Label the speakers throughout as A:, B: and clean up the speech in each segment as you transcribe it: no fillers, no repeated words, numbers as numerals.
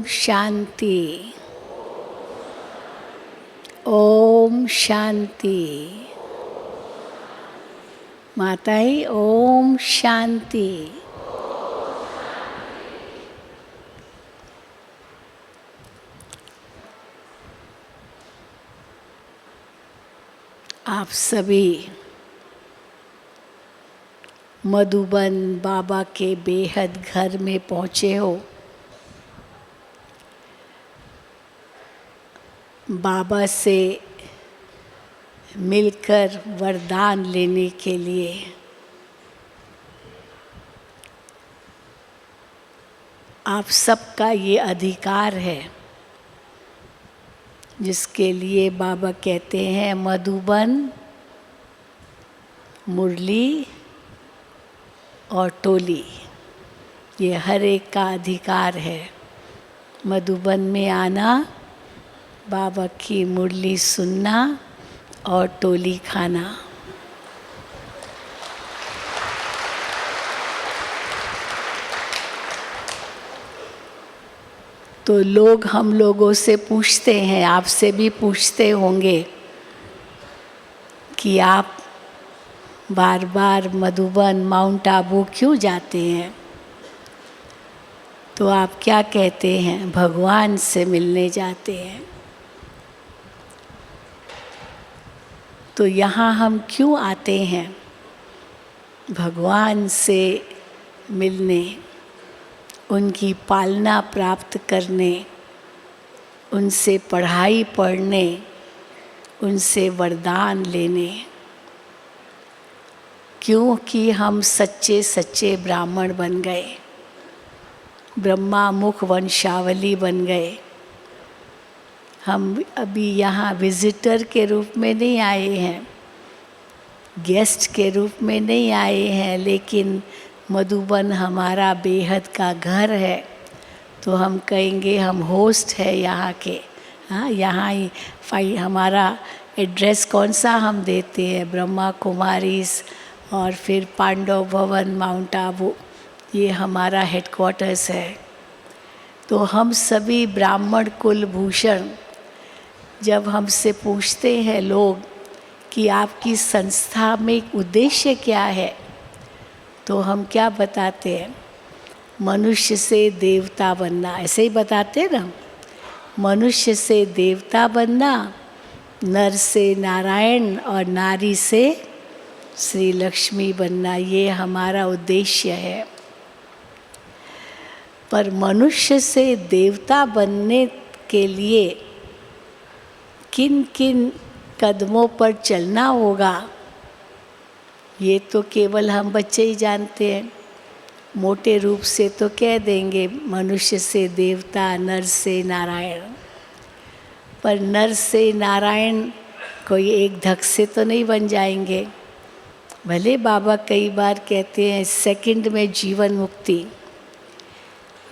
A: शांति। ओम शांति। माताएं ओम शांति। आप सभी मधुबन बाबा के बेहद घर में पहुँचे हो। बाबा से मिलकर वरदान लेने के लिए। आप सबका ये अधिकार है, जिसके लिए बाबा कहते हैं मधुबन, मुरली और टोली, ये हर एक का अधिकार है। मधुबन में आना, बाबा की मुरली सुनना और टोली खाना। तो लोग हम लोगों से पूछते हैं, आपसे भी पूछते होंगे कि आप बार बार मधुबन माउंट आबू क्यों जाते हैं। तो आप क्या कहते हैं? भगवान से मिलने जाते हैं। तो यहाँ हम क्यों आते हैं? भगवान से मिलने, उनकी पालना प्राप्त करने, उनसे पढ़ाई पढ़ने, उनसे वरदान लेने। क्योंकि हम सच्चे सच्चे ब्राह्मण बन गए, ब्रह्मा मुख वंशावली बन गए। हम अभी यहाँ विजिटर के रूप में नहीं आए हैं, गेस्ट के रूप में नहीं आए हैं, लेकिन मधुबन हमारा बेहद का घर है। तो हम कहेंगे हम होस्ट है यहाँ के। हाँ, यहाँ ही हमारा एड्रेस कौन सा हम देते हैं? ब्रह्मा कुमारीज और फिर पांडव भवन माउंट आबू, ये हमारा हेडक्वार्टर्स है। तो हम सभी ब्राह्मण कुलभूषण, जब हमसे पूछते हैं लोग कि आपकी संस्था में उद्देश्य क्या है, तो हम क्या बताते हैं? मनुष्य से देवता बनना, ऐसे ही बताते हैं ना। मनुष्य से देवता बनना, नर से नारायण और नारी से श्री लक्ष्मी बनना, ये हमारा उद्देश्य है। पर मनुष्य से देवता बनने के लिए किन किन कदमों पर चलना होगा, ये तो केवल हम बच्चे ही जानते हैं। मोटे रूप से तो कह देंगे मनुष्य से देवता, नर से नारायण। पर नर से नारायण कोई एक धक से तो नहीं बन जाएंगे। भले बाबा कई बार कहते हैं सेकंड में जीवन मुक्ति,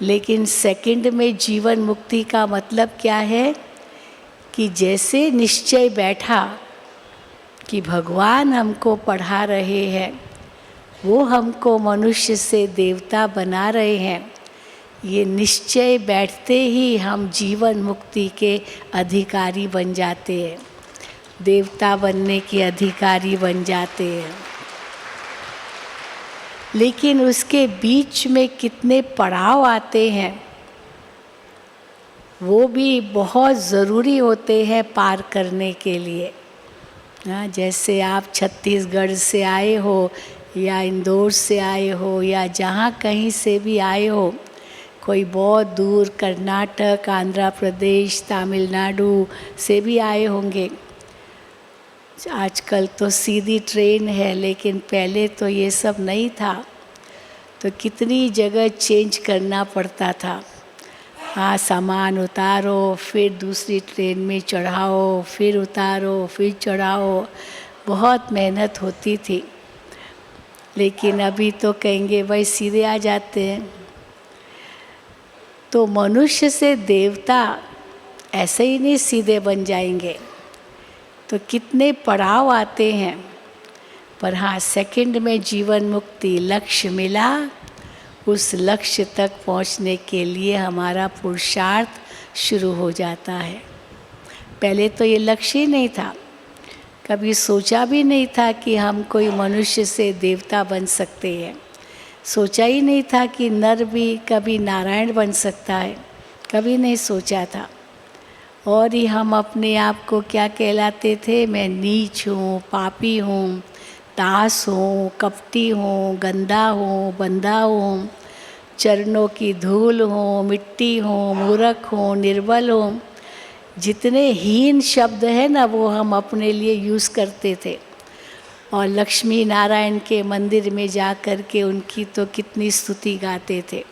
A: लेकिन सेकंड में जीवन मुक्ति का मतलब क्या है? कि जैसे निश्चय बैठा कि भगवान हमको पढ़ा रहे हैं, वो हमको मनुष्य से देवता बना रहे हैं, ये निश्चय बैठते ही हम जीवन मुक्ति के अधिकारी बन जाते हैं, देवता बनने के अधिकारी बन जाते हैं। लेकिन उसके बीच में कितने पड़ाव आते हैं, वो भी बहुत ज़रूरी होते हैं पार करने के लिए। हाँ, जैसे आप छत्तीसगढ़ से आए हो या इंदौर से आए हो या जहाँ कहीं से भी आए हो, कोई बहुत दूर कर्नाटक, आंध्र प्रदेश, तमिलनाडु से भी आए होंगे। आजकल तो सीधी ट्रेन है, लेकिन पहले तो ये सब नहीं था। तो कितनी जगह चेंज करना पड़ता था। हाँ, सामान उतारो, फिर दूसरी ट्रेन में चढ़ाओ, फिर उतारो, फिर चढ़ाओ, बहुत मेहनत होती थी। लेकिन अभी तो कहेंगे भाई सीधे आ जाते हैं। तो मनुष्य से देवता ऐसे ही नहीं सीधे बन जाएंगे, तो कितने पड़ाव आते हैं। पर हाँ, सेकंड में जीवन मुक्ति, लक्ष्य मिला, उस लक्ष्य तक पहुंचने के लिए हमारा पुरुषार्थ शुरू हो जाता है। पहले तो ये लक्ष्य ही नहीं था, कभी सोचा भी नहीं था कि हम कोई मनुष्य से देवता बन सकते हैं। सोचा ही नहीं था कि नर भी कभी नारायण बन सकता है, कभी नहीं सोचा था। और ही हम अपने आप को क्या कहलाते थे, मैं नीच हूँ, पापी हूँ, दास हूँ, कपटी हूँ, गंदा हूँ, बंधा हूँ, चरणों की धूल हूँ, मिट्टी हूँ, मूर्ख हूँ, निर्बल हूँ। जितने हीन शब्द हैं ना वो हम अपने लिए यूज़ करते थे। और लक्ष्मी नारायण के मंदिर में जा कर के उनकी तो कितनी स्तुति गाते थे,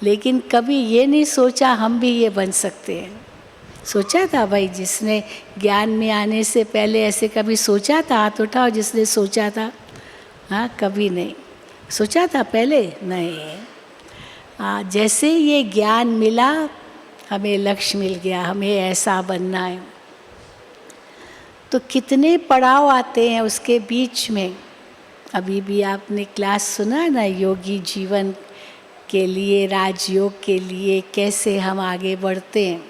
A: लेकिन कभी ये नहीं सोचा हम भी ये बन सकते हैं। सोचा था भाई, जिसने ज्ञान में आने से पहले ऐसे कभी सोचा था? हाथ उठाओ जिसने सोचा था। हाँ, कभी नहीं सोचा था पहले, नहीं। जैसे ये ज्ञान मिला, हमें लक्ष्य मिल गया, हमें ऐसा बनना है। तो कितने पड़ाव आते हैं उसके बीच में। अभी भी आपने क्लास सुना है ना, योगी जीवन के लिए, राजयोग के लिए कैसे हम आगे बढ़ते हैं।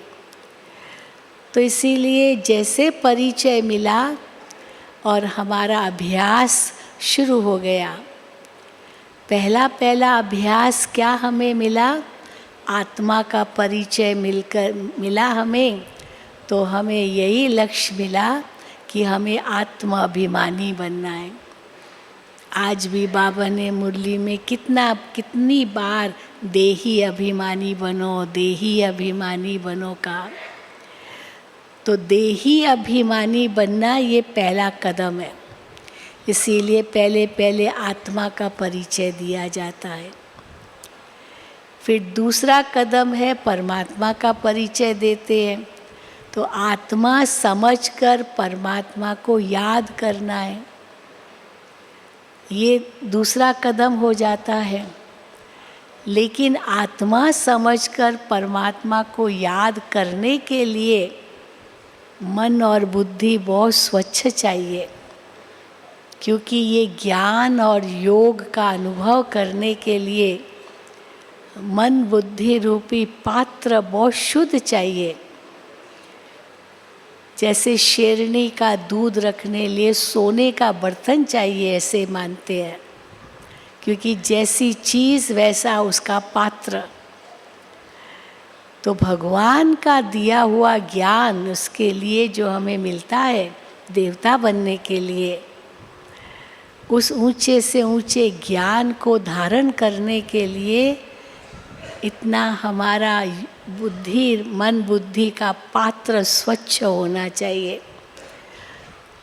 A: तो इसीलिए जैसे परिचय मिला और हमारा अभ्यास शुरू हो गया, पहला अभ्यास क्या हमें मिला, आत्मा का परिचय मिला हमें। तो हमें यही लक्ष्य मिला कि हमें आत्माभिमानी बनना है। आज भी बाबा ने मुरली में कितनी बार देही अभिमानी बनो, देही अभिमानी बनो कहा। तो देही अभिमानी बनना ये पहला कदम है। इसीलिए पहले आत्मा का परिचय दिया जाता है। फिर दूसरा कदम है परमात्मा का परिचय देते हैं। तो आत्मा समझकर परमात्मा को याद करना है, ये दूसरा कदम हो जाता है। लेकिन आत्मा समझकर परमात्मा को याद करने के लिए मन और बुद्धि बहुत स्वच्छ चाहिए, क्योंकि ये ज्ञान और योग का अनुभव करने के लिए मन बुद्धि रूपी पात्र बहुत शुद्ध चाहिए। जैसे शेरनी का दूध रखने लिए सोने का बर्तन चाहिए, ऐसे मानते हैं, क्योंकि जैसी चीज़ वैसा उसका पात्र। तो भगवान का दिया हुआ ज्ञान, उसके लिए जो हमें मिलता है देवता बनने के लिए, उस ऊंचे से ऊंचे ज्ञान को धारण करने के लिए इतना हमारा मन बुद्धि का पात्र स्वच्छ होना चाहिए।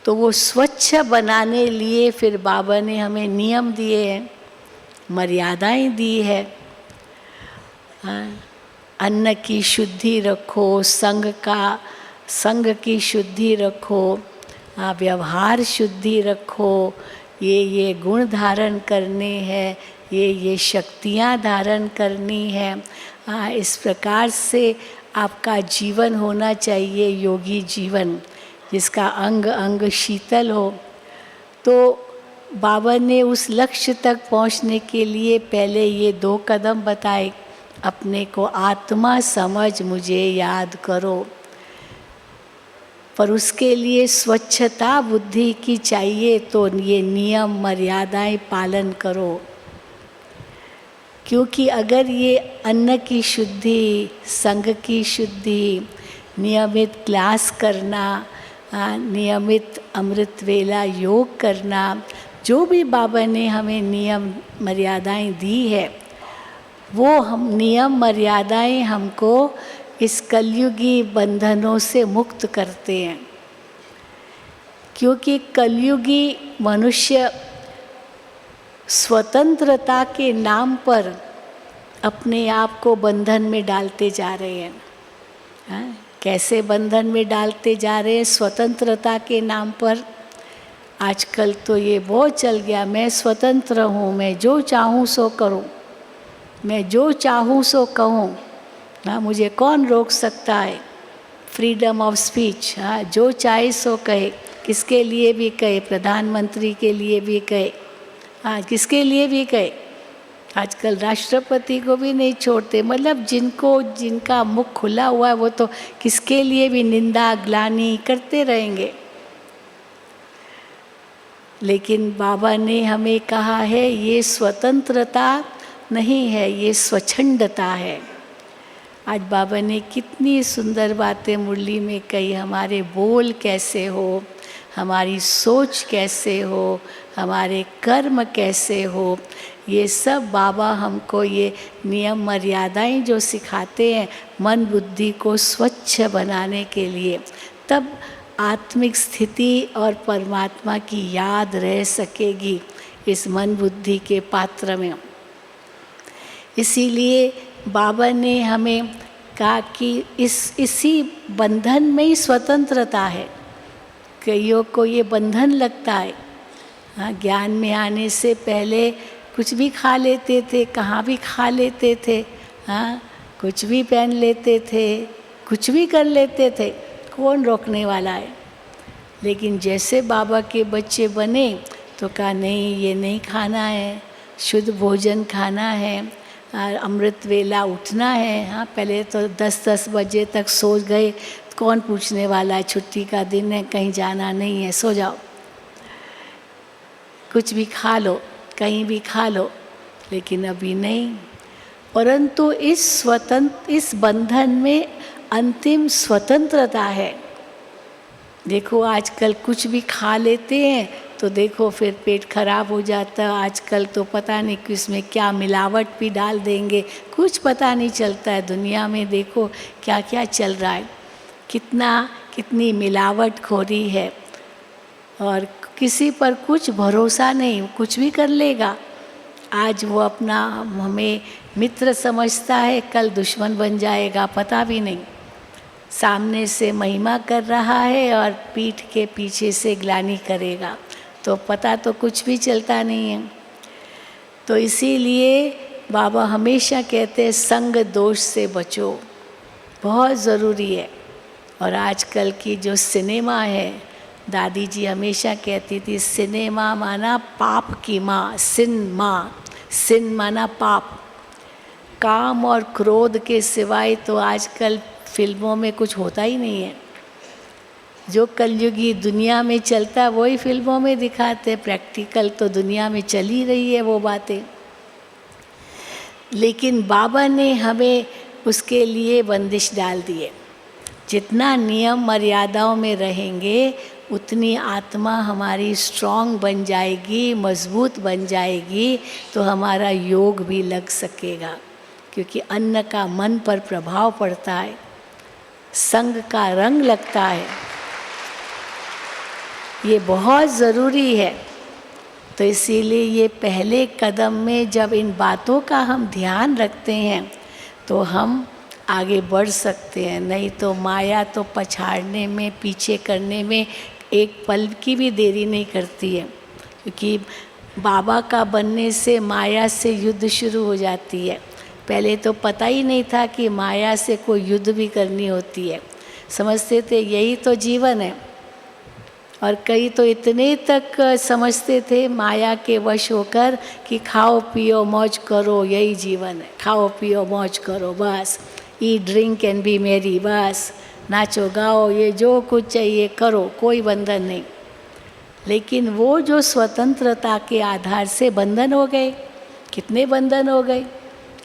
A: तो वो स्वच्छ बनाने लिए फिर बाबा ने हमें नियम दिए हैं, मर्यादाएं दी है। अन्न की शुद्धि रखो, संग की शुद्धि रखो, व्यवहार शुद्धि रखो, ये गुण धारण करने हैं, ये शक्तियाँ धारण करनी है। इस प्रकार से आपका जीवन होना चाहिए, योगी जीवन, जिसका अंग अंग शीतल हो। तो बाबा ने उस लक्ष्य तक पहुंचने के लिए पहले ये 2 कदम बताए। अपने को आत्मा समझ मुझे याद करो, पर उसके लिए स्वच्छता बुद्धि की चाहिए। तो ये नियम मर्यादाएं पालन करो, क्योंकि अगर ये अन्न की शुद्धि, संग की शुद्धि, नियमित क्लास करना, नियमित अमृत वेला योग करना, जो भी बाबा ने हमें नियम मर्यादाएं दी है, वो हम नियम मर्यादाएं हमको इस कलयुगी बंधनों से मुक्त करते हैं। क्योंकि कलयुगी मनुष्य स्वतंत्रता के नाम पर अपने आप को बंधन में डालते जा रहे हैं। कैसे बंधन में डालते जा रहे हैं? स्वतंत्रता के नाम पर। आजकल तो ये बहुत चल गया, मैं स्वतंत्र हूँ, मैं जो चाहूँ सो करूँ, मैं जो चाहूँ सो कहूँ, मुझे कौन रोक सकता है। फ्रीडम ऑफ स्पीच, जो चाहे सो कहे, किसके लिए भी कहे, प्रधानमंत्री के लिए भी कहे, किसके लिए भी कहे, आजकल राष्ट्रपति को भी नहीं छोड़ते, मतलब जिनका मुख खुला हुआ है वो तो किसके लिए भी निंदा ग्लानि करते रहेंगे। लेकिन बाबा ने हमें कहा है ये स्वतंत्रता नहीं है, ये स्वच्छंदता है। आज बाबा ने कितनी सुंदर बातें मुरली में कही, हमारे बोल कैसे हो, हमारी सोच कैसे हो, हमारे कर्म कैसे हो, ये सब बाबा हमको ये नियम मर्यादाएं जो सिखाते हैं मन बुद्धि को स्वच्छ बनाने के लिए, तब आत्मिक स्थिति और परमात्मा की याद रह सकेगी इस मन बुद्धि के पात्र में। इसीलिए बाबा ने हमें कहा कि इसी बंधन में ही स्वतंत्रता है। कईयों को ये बंधन लगता है, हाँ, ज्ञान में आने से पहले कुछ भी खा लेते थे, कहाँ भी खा लेते थे, हाँ, कुछ भी पहन लेते थे, कुछ भी कर लेते थे, कौन रोकने वाला है। लेकिन जैसे बाबा के बच्चे बने तो कहा नहीं, ये नहीं खाना है, शुद्ध भोजन खाना है, अमृत वेला उठना है। हाँ, पहले तो 10-10 बजे तक सो गए, कौन पूछने वाला है, छुट्टी का दिन है, कहीं जाना नहीं है, सो जाओ, कुछ भी खा लो, कहीं भी खा लो। लेकिन अभी नहीं, परंतु इस बंधन में अंतिम स्वतंत्रता है। देखो आजकल कुछ भी खा लेते हैं तो देखो फिर पेट खराब हो जाता है। आजकल तो पता नहीं किसमें क्या मिलावट भी डाल देंगे, कुछ पता नहीं चलता है। दुनिया में देखो क्या क्या चल रहा है, कितनी मिलावटखोरी है, और किसी पर कुछ भरोसा नहीं, कुछ भी कर लेगा। आज वो अपना हमें मित्र समझता है, कल दुश्मन बन जाएगा, पता भी नहीं। सामने से महिमा कर रहा है और पीठ के पीछे से ग्लानि करेगा, तो पता तो कुछ भी चलता नहीं है। तो इसीलिए बाबा हमेशा कहते हैं संग दोष से बचो, बहुत ज़रूरी है। और आजकल की जो सिनेमा है, दादी जी हमेशा कहती थी सिनेमा माना पाप की माँ, सिन माना पाप। काम और क्रोध के सिवाय तो आजकल फिल्मों में कुछ होता ही नहीं है। जो कलयुगी दुनिया में चलता है वही फिल्मों में दिखाते, प्रैक्टिकल तो दुनिया में चल ही रही है वो बातें। लेकिन बाबा ने हमें उसके लिए बंदिश डाल दिए। जितना नियम मर्यादाओं में रहेंगे उतनी आत्मा हमारी स्ट्रांग बन जाएगी, मजबूत बन जाएगी, तो हमारा योग भी लग सकेगा। क्योंकि अन्न का मन पर प्रभाव पड़ता है, संग का रंग लगता है, ये बहुत ज़रूरी है। तो इसीलिए ये पहले कदम में जब इन बातों का हम ध्यान रखते हैं तो हम आगे बढ़ सकते हैं। नहीं तो माया तो पछाड़ने में, पीछे करने में एक पल की भी देरी नहीं करती है। क्योंकि बाबा का बनने से माया से युद्ध शुरू हो जाती है। पहले तो पता ही नहीं था कि माया से कोई युद्ध भी करनी होती है, समझते थे यही तो जीवन है। और कई तो इतने तक समझते थे माया के वश होकर कि खाओ पियो मौज करो यही जीवन है, खाओ पियो मौज करो बस, ईट ड्रिंक एंड बी मेरी, बस नाचो गाओ, ये जो कुछ चाहिए करो, कोई बंधन नहीं। लेकिन वो जो स्वतंत्रता के आधार से बंधन हो गए, कितने बंधन हो गए।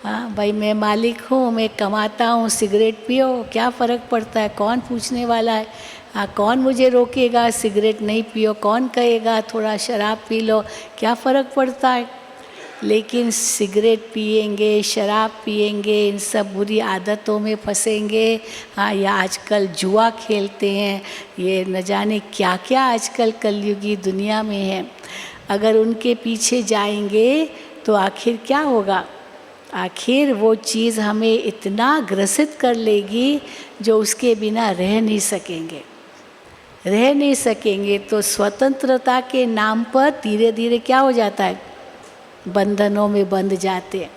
A: हाँ भाई, मैं मालिक हूँ, मैं कमाता हूँ, सिगरेट पियो, क्या फ़र्क पड़ता है, कौन पूछने वाला है। हाँ, कौन मुझे रोकेगा, सिगरेट नहीं पियो, कौन कहेगा थोड़ा शराब पी लो, क्या फ़र्क पड़ता है। लेकिन सिगरेट पिएंगे, शराब पिएंगे, इन सब बुरी आदतों में फंसेंगे। हाँ, या आजकल जुआ खेलते हैं, ये न जाने क्या क्या आजकल कलयुगी दुनिया में है। अगर उनके पीछे जाएंगे तो आखिर क्या होगा, आखिर वो चीज़ हमें इतना ग्रसित कर लेगी जो उसके बिना रह नहीं सकेंगे। तो स्वतंत्रता के नाम पर धीरे धीरे क्या हो जाता है, बंधनों में बंध जाते हैं।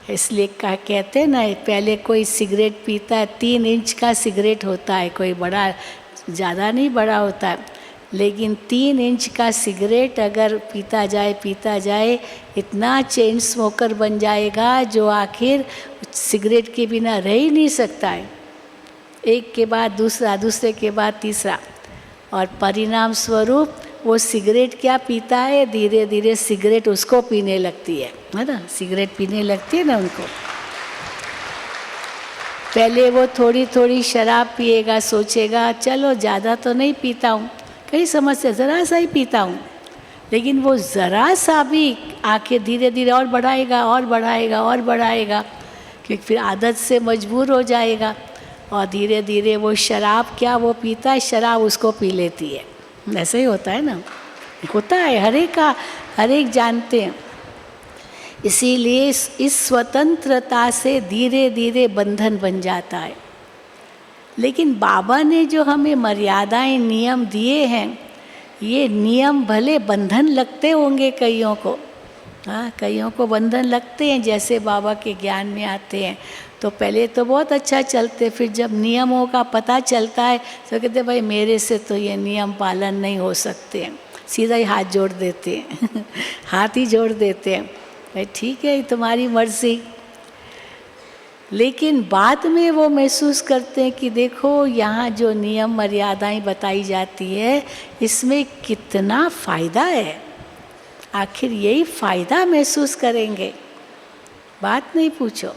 A: इसलिए क्या कहते हैं ना, पहले कोई सिगरेट पीता है, 3 इंच का सिगरेट होता है, कोई बड़ा ज़्यादा नहीं बड़ा होता है, लेकिन 3 इंच का सिगरेट अगर पीता जाए इतना चेन स्मोकर बन जाएगा जो आखिर सिगरेट के बिना रह ही नहीं सकता है। एक के बाद दूसरा, दूसरे के बाद तीसरा, और परिणाम स्वरूप वो सिगरेट क्या पीता है, धीरे धीरे सिगरेट उसको पीने लगती है ना, सिगरेट पीने लगती है ना उनको। पहले वो थोड़ी थोड़ी शराब पिएगा, सोचेगा चलो ज़्यादा तो नहीं पीता हूँ, कई समस्या, ज़रा सा ही पीता हूँ, लेकिन वो ज़रा सा भी आके धीरे धीरे और बढ़ाएगा और बढ़ाएगा और बढ़ाएगा, क्योंकि फिर आदत से मजबूर हो जाएगा और धीरे धीरे वो शराब क्या वो पीता है, शराब उसको पी लेती है। ऐसे ही होता है ना, होता है, हर एक जानते हैं। इसीलिए इस स्वतंत्रता से धीरे धीरे बंधन बन जाता है। लेकिन बाबा ने जो हमें मर्यादाएं, नियम दिए हैं, ये नियम भले बंधन लगते होंगे कईयों को, हाँ कईयों को बंधन लगते हैं, जैसे बाबा के ज्ञान में आते हैं तो पहले तो बहुत अच्छा चलते, फिर जब नियमों का पता चलता है तो कहते भाई मेरे से तो ये नियम पालन नहीं हो सकते हैं, सीधा ही हाथ जोड़ देते हैं हाथ ही जोड़ देते हैं, भाई ठीक है तुम्हारी मर्जी। लेकिन बाद में वो महसूस करते हैं कि देखो यहाँ जो नियम मर्यादाएं बताई जाती है इसमें कितना फ़ायदा है, आखिर यही फ़ायदा महसूस करेंगे, बात नहीं पूछो।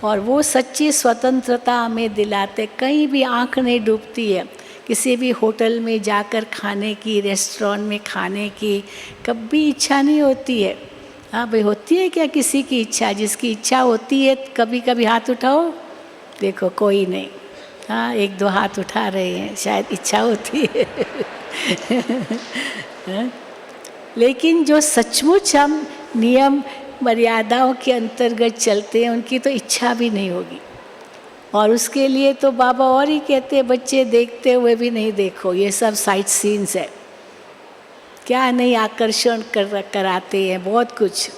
A: और वो सच्ची स्वतंत्रता हमें दिलाते, कहीं भी आँख नहीं डूबती है, किसी भी होटल में जाकर खाने की, रेस्टोरेंट में खाने की कभी इच्छा नहीं होती है। हाँ भाई होती है क्या किसी की इच्छा, जिसकी इच्छा होती है कभी कभी हाथ उठाओ, देखो कोई नहीं, हाँ 1-2 हाथ उठा रहे हैं, शायद इच्छा होती है लेकिन जो सचमुच हम नियम मर्यादाओं के अंतर्गत चलते हैं उनकी तो इच्छा भी नहीं होगी। और उसके लिए तो बाबा और ही कहते हैं बच्चे देखते हुए भी नहीं देखो, ये सब साइट सीन्स है, क्या नहीं आकर्षण कराते हैं बहुत कुछ।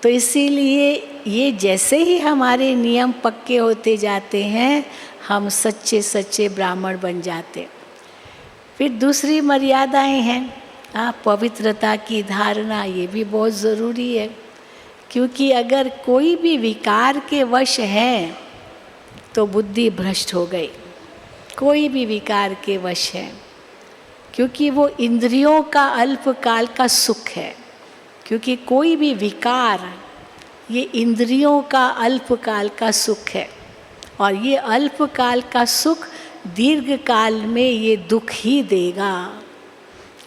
A: तो इसीलिए ये जैसे ही हमारे नियम पक्के होते जाते हैं हम सच्चे सच्चे ब्राह्मण बन जाते। फिर दूसरी मर्यादाएं हैं, पवित्रता की धारणा, ये भी बहुत ज़रूरी है, क्योंकि अगर कोई भी विकार के वश है तो बुद्धि भ्रष्ट हो गई, कोई भी विकार के वश है, क्योंकि वो इंद्रियों का अल्पकाल का सुख है, क्योंकि कोई भी विकार ये इंद्रियों का अल्पकाल का सुख है, और ये अल्पकाल का सुख दीर्घ काल में ये दुख ही देगा।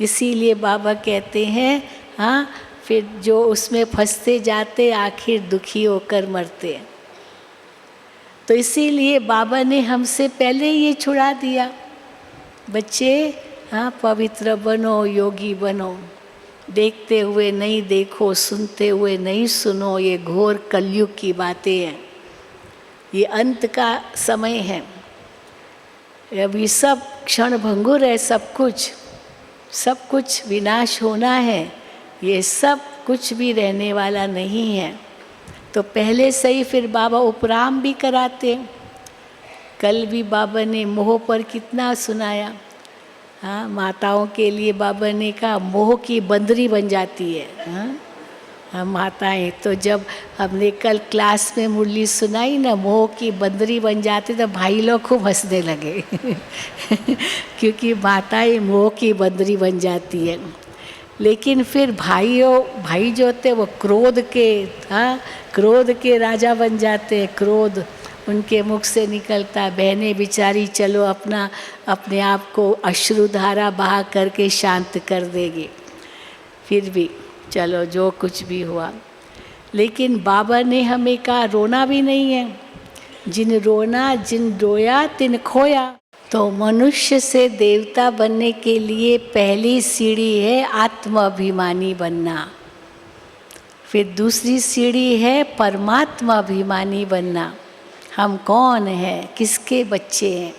A: इसीलिए बाबा कहते हैं हाँ फिर जो उसमें फंसते जाते आखिर दुखी होकर मरते हैं। तो इसीलिए बाबा ने हमसे पहले ये छुड़ा दिया, बच्चे हाँ पवित्र बनो, योगी बनो, देखते हुए नहीं देखो, सुनते हुए नहीं सुनो, ये घोर कलयुग की बातें हैं, ये अंत का समय है, अभी सब क्षण भंगुर है, सब कुछ विनाश होना है, ये सब कुछ भी रहने वाला नहीं है। तो पहले से ही फिर बाबा उपराम भी कराते। कल भी बाबा ने मोह पर कितना सुनाया, हाँ माताओं के लिए बाबा ने कहा मोह की बंदरी बन जाती है, हाँ हम माताएं। तो जब हमने कल क्लास में मुरली सुनाई ना, मोह की बंदरी बन जाती, तो भाई लोग खूब हंसने लगे क्योंकि माताएं मोह की बंदरी बन जाती है। लेकिन फिर भाई जो होते वो क्रोध के राजा बन जाते हैं, क्रोध उनके मुख से निकलता है। बहनें बिचारी चलो अपने आप को अश्रुधारा बहा करके शांत कर देगी, फिर भी चलो जो कुछ भी हुआ। लेकिन बाबा ने हमें कहा रोना भी नहीं है, जिन रोया तिन खोया। तो मनुष्य से देवता बनने के लिए पहली सीढ़ी है आत्माभिमानी बनना, फिर दूसरी सीढ़ी है परमात्मा अभिमानी बनना। हम कौन हैं, किसके बच्चे हैं।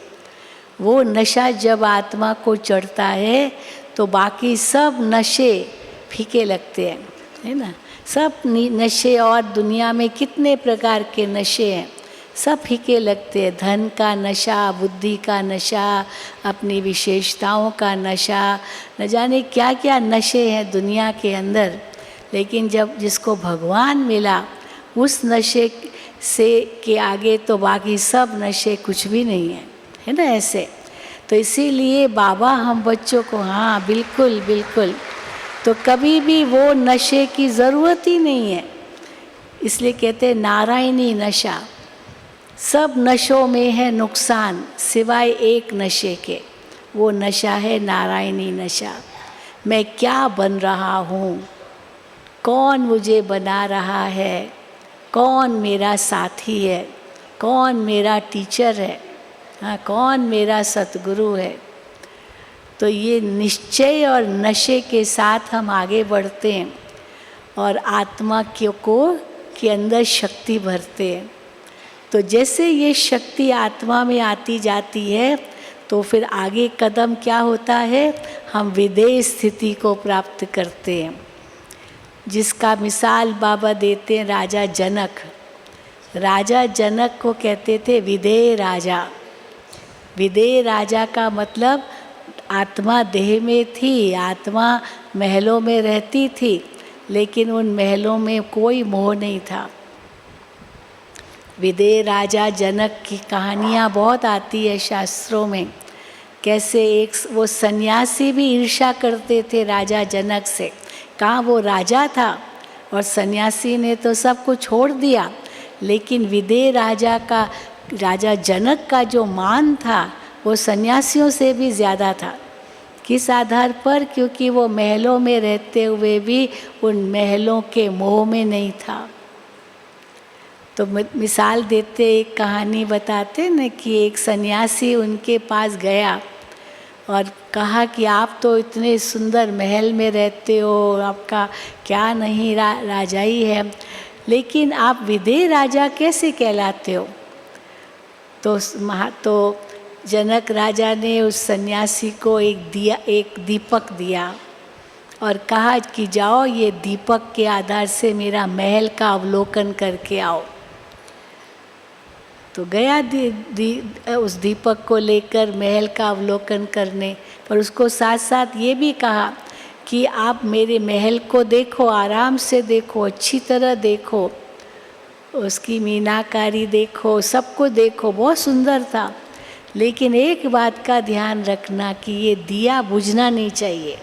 A: वो नशा जब आत्मा को चढ़ता है तो बाकी सब नशे फीके लगते हैं, है ना। सब नशे, और दुनिया में कितने प्रकार के नशे हैं, सब फीके लगते हैं। धन का नशा, बुद्धि का नशा, अपनी विशेषताओं का नशा, न जाने क्या क्या नशे हैं दुनिया के अंदर। लेकिन जब जिसको भगवान मिला, उस नशे से के आगे तो बाकी सब नशे कुछ भी नहीं है, है ना ऐसे। तो इसीलिए बाबा हम बच्चों को, हाँ बिल्कुल बिल्कुल, तो कभी भी वो नशे की ज़रूरत ही नहीं है। इसलिए कहते हैं नारायणी नशा। सब नशों में है नुकसान सिवाय एक नशे के, वो नशा है नारायणी नशा। मैं क्या बन रहा हूँ, कौन मुझे बना रहा है, कौन मेरा साथी है, कौन मेरा टीचर है, हाँ कौन मेरा सतगुरु है। तो ये निश्चय और नशे के साथ हम आगे बढ़ते हैं और आत्मा के अंदर शक्ति भरते हैं। तो जैसे ये शक्ति आत्मा में आती जाती है तो फिर आगे कदम क्या होता है, हम विदेह स्थिति को प्राप्त करते हैं, जिसका मिसाल बाबा देते हैं राजा जनक। राजा जनक को कहते थे विदेह राजा। विदेह राजा का मतलब आत्मा देह में थी, आत्मा महलों में रहती थी, लेकिन उन महलों में कोई मोह नहीं था। विदेह राजा जनक की कहानियाँ बहुत आती है शास्त्रों में, कैसे एक वो सन्यासी भी ईर्ष्या करते थे राजा जनक से। कहाँ वो राजा था और सन्यासी ने तो सब कुछ छोड़ दिया, लेकिन विदेह राजा जनक का जो मान था वो सन्यासियों से भी ज़्यादा था। किस आधार पर? क्योंकि वो महलों में रहते हुए भी उन महलों के मोह में नहीं था। तो मिसाल देते, एक कहानी बताते न कि एक सन्यासी उनके पास गया और कहा कि आप तो इतने सुंदर महल में रहते हो, आपका क्या नहीं राजाई है, लेकिन आप विदेह राजा कैसे कहलाते हो? तो जनक राजा ने उस सन्यासी को एक दीपक दिया और कहा कि जाओ ये दीपक के आधार से मेरा महल का अवलोकन करके आओ। तो गया उस दीपक को लेकर महल का अवलोकन करने, पर उसको साथ साथ ये भी कहा कि आप मेरे महल को देखो, आराम से देखो, अच्छी तरह देखो, उसकी मीनाकारी देखो, सबको देखो, बहुत सुंदर था। लेकिन एक बात का ध्यान रखना कि ये दिया बुझना नहीं चाहिए।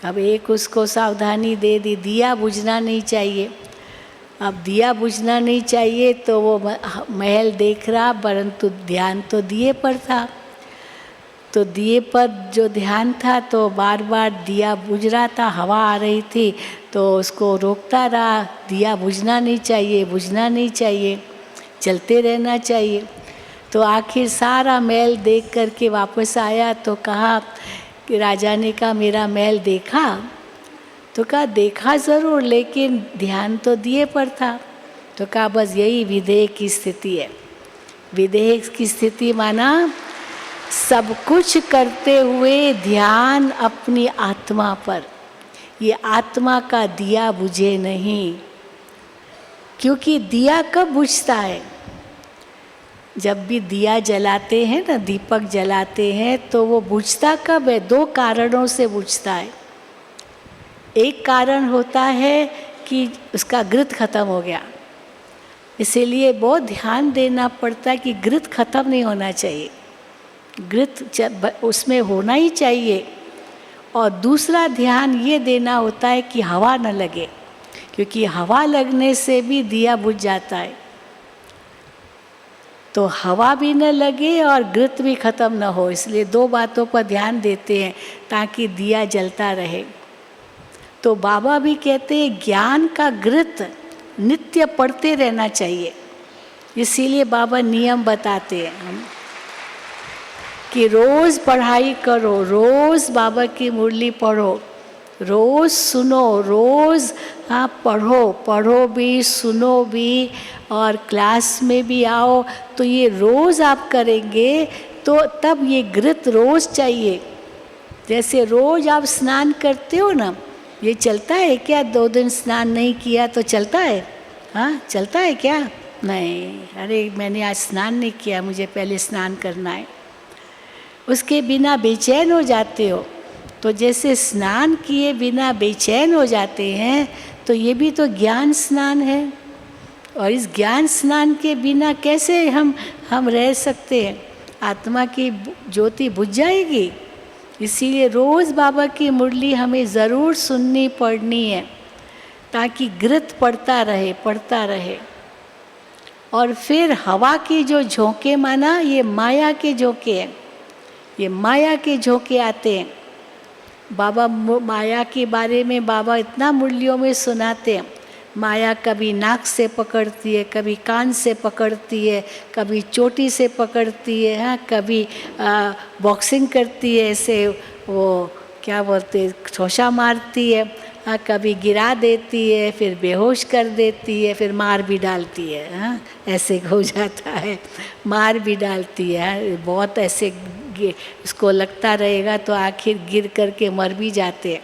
A: अब एक उसको सावधानी दे दी, दिया बुझना नहीं चाहिए। अब दिया बुझना नहीं चाहिए तो वो महल देख रहा, परंतु ध्यान तो दिए पर था। तो दिए पर जो ध्यान था तो बार बार दिया बुझ रहा था, हवा आ रही थी तो उसको रोकता रहा, दिया बुझना नहीं चाहिए, बुझना नहीं चाहिए, चलते रहना चाहिए। तो आखिर सारा महल देख करके वापस आया तो कहा कि राजा ने कहा मेरा महल देखा? तो कहा देखा ज़रूर, लेकिन ध्यान तो दिए पर था। तो कहा बस यही विदेह की स्थिति है। विदेह की स्थिति माना सब कुछ करते हुए ध्यान अपनी आत्मा पर। ये आत्मा का दिया बुझे नहीं, क्योंकि दिया कब बुझता है? जब भी दिया जलाते हैं ना, दीपक जलाते हैं, तो वो बुझता कब है? दो कारणों से बुझता है। एक कारण होता है कि उसका घृत खत्म हो गया, इसीलिए बहुत ध्यान देना पड़ता है कि घृत खत्म नहीं होना चाहिए, घृत उसमें होना ही चाहिए। और दूसरा ध्यान ये देना होता है कि हवा न लगे, क्योंकि हवा लगने से भी दिया बुझ जाता है। तो हवा भी न लगे और घृत भी खत्म न हो, इसलिए दो बातों पर ध्यान देते हैं ताकि दिया जलता रहे। तो बाबा भी कहते हैं ज्ञान का घृत नित्य पढ़ते रहना चाहिए। इसीलिए बाबा नियम बताते हैं हम कि रोज़ पढ़ाई करो, रोज़ बाबा की मुरली पढ़ो, रोज़ सुनो, रोज़ पढ़ो भी, सुनो भी, और क्लास में भी आओ। तो ये रोज़ आप करेंगे तो तब ये घृत रोज़ चाहिए। जैसे रोज़ आप स्नान करते हो ना, ये चलता है क्या? 2 दिन स्नान नहीं किया तो चलता है? हाँ, चलता है क्या? नहीं, अरे मैंने आज स्नान नहीं किया, मुझे पहले स्नान करना है। उसके बिना बेचैन हो जाते हो। तो जैसे स्नान किए बिना बेचैन हो जाते हैं, तो ये भी तो ज्ञान स्नान है। और इस ज्ञान स्नान के बिना कैसे हम रह सकते हैं? आत्मा की ज्योति बुझ जाएगी। इसीलिए रोज़ बाबा की मुरली हमें ज़रूर सुननी पड़नी है, ताकि घृत पड़ता रहे। और फिर हवा की जो झोंके, माना ये माया के झोंके हैं, ये माया के झोंके आते हैं। बाबा माया के बारे में बाबा इतना मुरलियों में सुनाते हैं। माया कभी नाक से पकड़ती है, कभी कान से पकड़ती है, कभी चोटी से पकड़ती है, हाँ, कभी बॉक्सिंग करती है, ऐसे वो क्या बोलते, ठोसा मारती है, हाँ, कभी गिरा देती है, फिर बेहोश कर देती है, फिर मार भी डालती है, हाँ, ऐसे हो जाता है, मार भी डालती है, हाँ, बहुत ऐसे इसको लगता रहेगा तो आखिर गिर करके मर भी जाते हैं।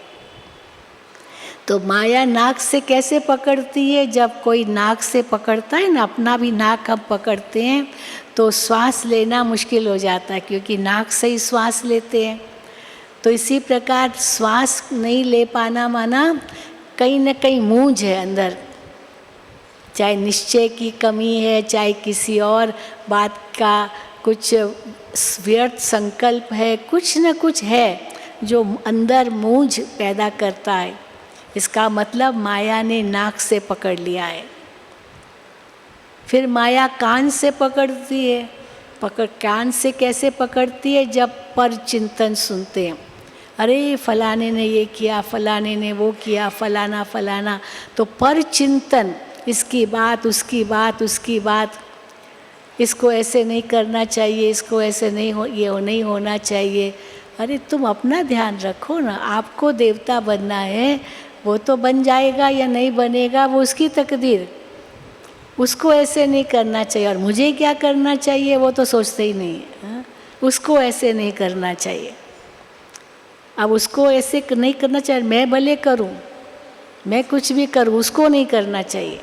A: तो माया नाक से कैसे पकड़ती है? जब कोई नाक से पकड़ता है ना, अपना भी नाक हम पकड़ते हैं तो श्वास लेना मुश्किल हो जाता है, क्योंकि नाक से ही श्वास लेते हैं। तो इसी प्रकार श्वास नहीं ले पाना, माना कहीं न कहीं मूंझ है अंदर, चाहे निश्चय की कमी है, चाहे किसी और बात का कुछ व्यर्थ संकल्प है, कुछ न कुछ है जो अंदर मूंझ पैदा करता है। इसका मतलब माया ने नाक से पकड़ लिया है। फिर माया कान से पकड़ती है। कान से कैसे पकड़ती है? जब पर चिंतन सुनते हैं, अरे फलाने ने ये किया, फलाने ने वो किया, फलाना फलाना, तो पर चिंतन, इसकी बात उसकी बात उसकी बात, इसको ऐसे नहीं करना चाहिए, इसको ऐसे नहीं ये नहीं होना चाहिए। अरे तुम अपना ध्यान रखो ना, आपको देवता बनना है, वो तो बन जाएगा या नहीं बनेगा वो उसकी तकदीर, उसको ऐसे नहीं करना चाहिए। और मुझे क्या करना चाहिए वो तो सोचते ही नहीं है, हाँ? उसको ऐसे नहीं करना चाहिए। अब उसको ऐसे नहीं करना चाहिए, मैं भले करूं, मैं कुछ भी करूं, उसको नहीं करना चाहिए।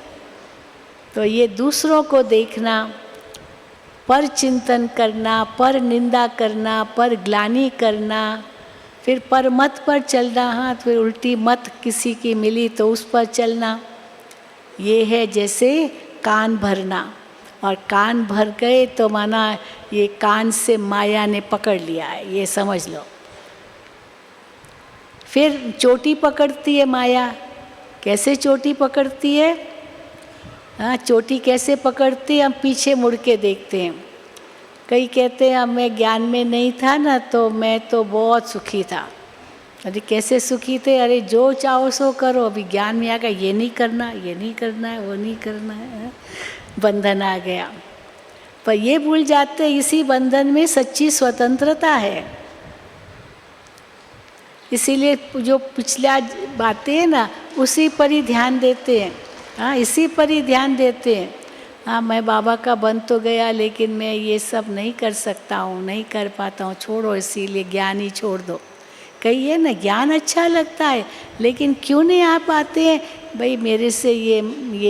A: तो ये दूसरों को देखना, पर चिंतन करना, पर निंदा करना, पर ग्लानि करना, फिर पर मत पर चलना, हाँ, फिर उल्टी मत किसी की मिली तो उस पर चलना, ये है जैसे कान भरना। और कान भर गए तो माना ये कान से माया ने पकड़ लिया है, ये समझ लो। फिर चोटी पकड़ती है माया। कैसे चोटी पकड़ती है? हाँ, चोटी कैसे पकड़ती है? हम पीछे मुड़ के देखते हैं। कई कहते हैं मैं ज्ञान में नहीं था ना तो मैं तो बहुत सुखी था। अरे कैसे सुखी थे? अरे जो चाहो सो करो, अभी ज्ञान में आ गया, ये नहीं करना, ये नहीं करना है, वो नहीं करना है, बंधन आ गया। पर ये भूल जाते इसी बंधन में सच्ची स्वतंत्रता है। इसीलिए जो पिछला बातें हैं ना, उसी पर ही ध्यान देते हैं, हाँ, इसी पर ही ध्यान देते हैं। हाँ, मैं बाबा का बन तो गया, लेकिन मैं ये सब नहीं कर सकता हूँ, नहीं कर पाता हूँ, छोड़ो, इसीलिए ज्ञान ही छोड़ दो। कहिए ना, ज्ञान अच्छा लगता है, लेकिन क्यों नहीं आ पाते हैं? भाई मेरे से ये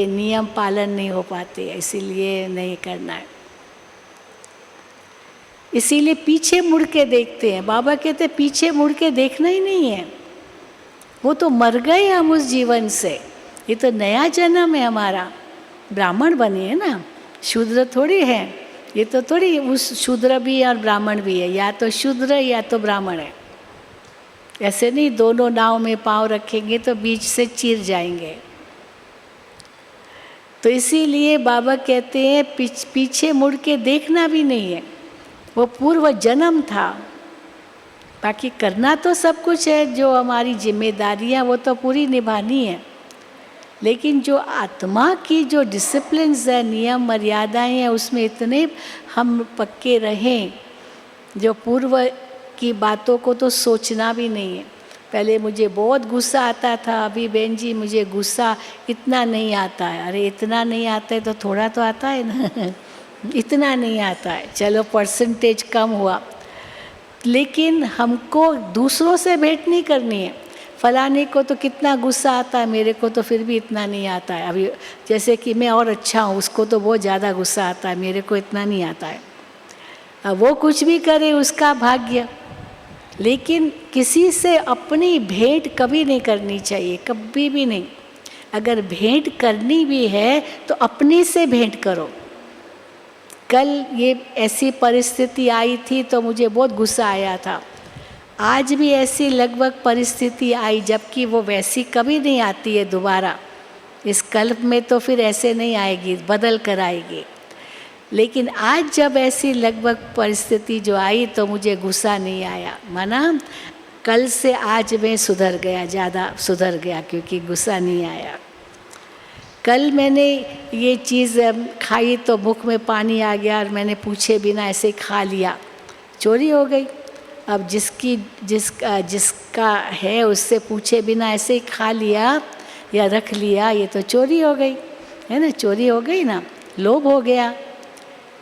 A: नियम पालन नहीं हो पाते, इसीलिए नहीं करना है। इसीलिए पीछे मुड़ के देखते हैं। बाबा कहते हैं पीछे मुड़ के देखना ही नहीं है, वो तो मर गए हम उस जीवन से, ये तो नया जन्म है हमारा। ब्राह्मण बने हैं ना, शूद्र थोड़ी है, ये तो थोड़ी उस शूद्र भी है और ब्राह्मण भी है, या तो शूद्र या तो ब्राह्मण है। ऐसे नहीं दोनों नाव में पाँव रखेंगे तो बीच से चीर जाएंगे। तो इसीलिए बाबा कहते हैं पीछे मुड़ के देखना भी नहीं है, वो पूर्व जन्म था। बाकी करना तो सब कुछ है, जो हमारी जिम्मेदारियां वो तो पूरी निभानी है, लेकिन जो आत्मा की जो डिसिप्लिन्स है, नियम मर्यादाएं हैं, उसमें इतने हम पक्के रहें, जो पूर्व की बातों को तो सोचना भी नहीं है। पहले मुझे बहुत गुस्सा आता था, अभी बहन जी मुझे गुस्सा इतना नहीं आता है। अरे इतना नहीं आता है तो थोड़ा तो आता है ना इतना नहीं आता है, चलो परसेंटेज कम हुआ, लेकिन हमको दूसरों से भेंट नहीं करनी है, फलाने को तो कितना गुस्सा आता है, मेरे को तो फिर भी इतना नहीं आता है। अभी जैसे कि मैं और अच्छा हूँ, उसको तो बहुत ज़्यादा गुस्सा आता है, मेरे को इतना नहीं आता है। अब वो कुछ भी करे उसका भाग्य, लेकिन किसी से अपनी भेंट कभी नहीं करनी चाहिए, कभी भी नहीं। अगर भेंट करनी भी है तो अपने से भेंट करो। कल ये ऐसी परिस्थिति आई थी तो मुझे बहुत गुस्सा आया था। आज भी ऐसी लगभग परिस्थिति आई, जबकि वो वैसी कभी नहीं आती है दोबारा। इस कल्प में तो फिर ऐसे नहीं आएगी, बदल कर आएगी। लेकिन आज जब ऐसी लगभग परिस्थिति जो आई तो मुझे गुस्सा नहीं आया, माना कल से आज मैं सुधर गया, ज़्यादा सुधर गया, क्योंकि गुस्सा नहीं आया। कल मैंने ये चीज़ खाई तो मुख में पानी आ गया और मैंने पूछे बिना ऐसे खा लिया, चोरी हो गई। अब जिसका है उससे पूछे बिना ऐसे ही खा लिया या रख लिया, ये तो चोरी हो गई, है ना, चोरी हो गई ना, लोभ हो गया।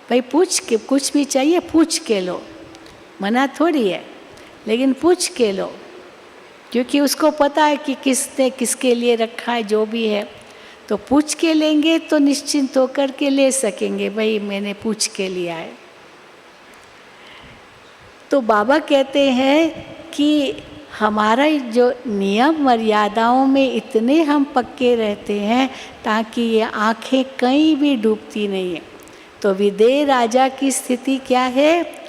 A: भाई पूछ के, कुछ भी चाहिए पूछ के लो, मना थोड़ी है, लेकिन पूछ के लो, क्योंकि उसको पता है कि किसने किसके लिए रखा है, जो भी है। तो पूछ के लेंगे तो निश्चिंत होकर के ले सकेंगे, भाई मैंने पूछ के लिया है। तो बाबा कहते हैं कि हमारा जो नियम मर्यादाओं में इतने हम पक्के रहते हैं ताकि ये आँखें कहीं भी डूबती नहीं है। तो विदेह राजा की स्थिति क्या है?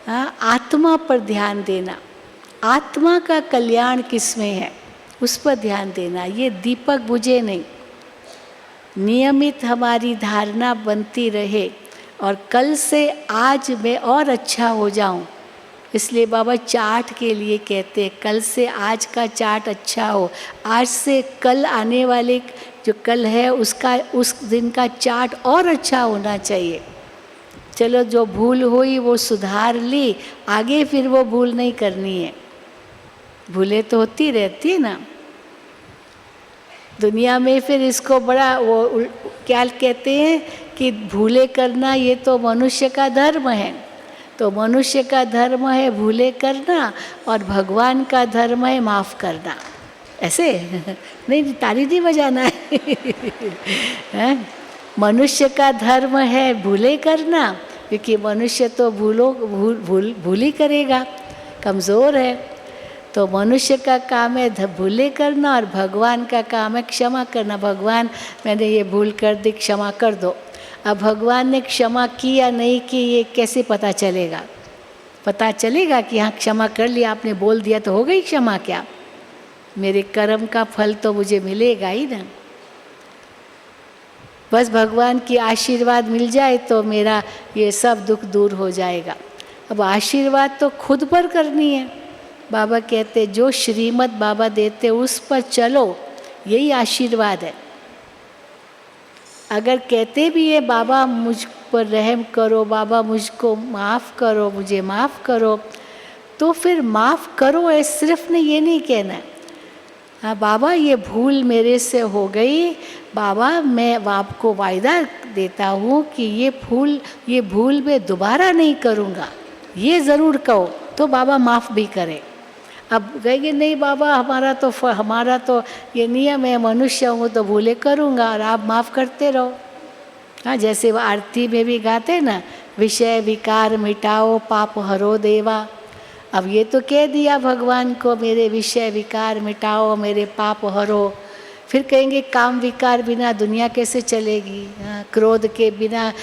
A: आत्मा पर ध्यान देना, आत्मा का कल्याण किसमें है उस पर ध्यान देना, ये दीपक बुझे नहीं। नियमित हमारी धारणा बनती रहे और कल से आज मैं और अच्छा हो जाऊं, इसलिए बाबा चार्ट के लिए कहते हैं कल से आज का चार्ट अच्छा हो, आज से कल आने वाले जो कल है उसका, उस दिन का चार्ट और अच्छा होना चाहिए। चलो जो भूल हुई वो सुधार ली, आगे फिर वो भूल नहीं करनी है। भूलें तो होती रहती है ना दुनिया में, फिर इसको बड़ा वो क्या कहते हैं कि भूले करना ये तो मनुष्य का धर्म है। तो मनुष्य का धर्म है भूले करना और भगवान का धर्म है माफ़ करना। ऐसे नहीं, ताली नहीं बजाना है। मनुष्य का धर्म है भूले करना, क्योंकि मनुष्य तो भूल ही करेगा, कमज़ोर है। तो मनुष्य का काम है भूले करना और भगवान का काम है क्षमा करना। भगवान मैंने ये भूल कर दी, क्षमा कर दो। अब भगवान ने क्षमा की या नहीं की ये कैसे पता चलेगा? पता चलेगा कि हाँ क्षमा कर लिया, आपने बोल दिया तो हो गई क्षमा। क्या मेरे कर्म का फल तो मुझे मिलेगा ही ना। बस भगवान की आशीर्वाद मिल जाए तो मेरा ये सब दुख दूर हो जाएगा। अब आशीर्वाद तो खुद पर करनी है। बाबा कहते जो श्रीमत बाबा देते उस पर चलो, यही आशीर्वाद है। अगर कहते भी है बाबा मुझ पर रहम करो, बाबा मुझको माफ़ करो, मुझे माफ़ करो, तो फिर माफ़ करो है, सिर्फ ने ये नहीं कहना है हाँ बाबा ये भूल मेरे से हो गई, बाबा मैं आपको वायदा देता हूँ कि ये भूल मैं दोबारा नहीं करूँगा, ये ज़रूर कहो, तो बाबा माफ़ भी करे। अब कहेंगे नहीं बाबा हमारा तो ये नियम है, मनुष्य हूँ तो भूले करूँगा और आप माफ़ करते रहो। हाँ जैसे वो आरती में भी गाते हैं ना, विषय विकार मिटाओ पाप हरो देवा। अब ये तो कह दिया भगवान को मेरे विषय विकार मिटाओ, मेरे पाप हरो। फिर कहेंगे काम विकार बिना दुनिया कैसे चलेगी? क्रोध के बिना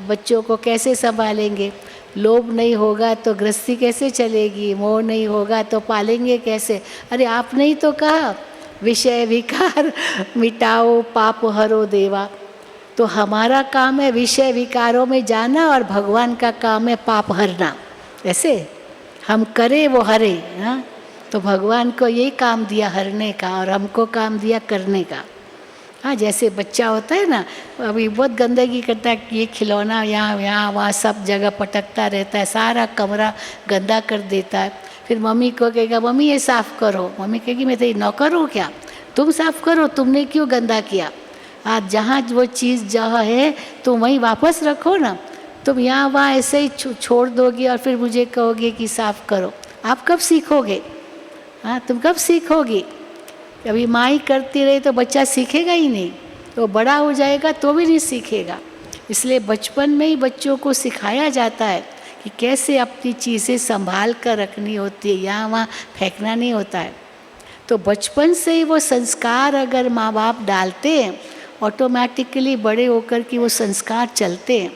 A: बच्चों को कैसे संभालेंगे? लोभ नहीं होगा तो गृहस्थी कैसे चलेगी? मोह नहीं होगा तो पालेंगे कैसे? अरे आपने ही तो कहा विषय विकार मिटाओ पाप हरो देवा। तो हमारा काम है विषय विकारों में जाना और भगवान का काम है पाप हरना। ऐसे हम करें वो हरे। हाँ तो भगवान को यही काम दिया हरने का और हमको काम दिया करने का। हाँ जैसे बच्चा होता है ना, अभी बहुत गंदगी करता है, ये खिलौना यहाँ वहाँ सब जगह पटकता रहता है, सारा कमरा गंदा कर देता है। फिर मम्मी को कहेगा मम्मी ये साफ़ करो, मम्मी कहेगी मैं तेरी नौकर हूँ क्या? तुम साफ़ करो, तुमने क्यों गंदा किया? आज जहाँ वो चीज़ जहाँ है तुम वहीं वापस रखो ना। तुम यहाँ वहाँ ऐसे ही छोड़ दोगे और फिर मुझे कहोगे कि साफ़ करो, आप कब सीखोगे? हाँ, तुम कब सीखोगी? कभी माँ ही करती रही तो बच्चा सीखेगा ही नहीं, तो बड़ा हो जाएगा तो भी नहीं सीखेगा। इसलिए बचपन में ही बच्चों को सिखाया जाता है कि कैसे अपनी चीज़ें संभाल कर रखनी होती है, यहाँ वहाँ फेंकना नहीं होता है। तो बचपन से ही वो संस्कार अगर माँ बाप डालते हैं, ऑटोमेटिकली बड़े होकर के वो संस्कार चलते हैं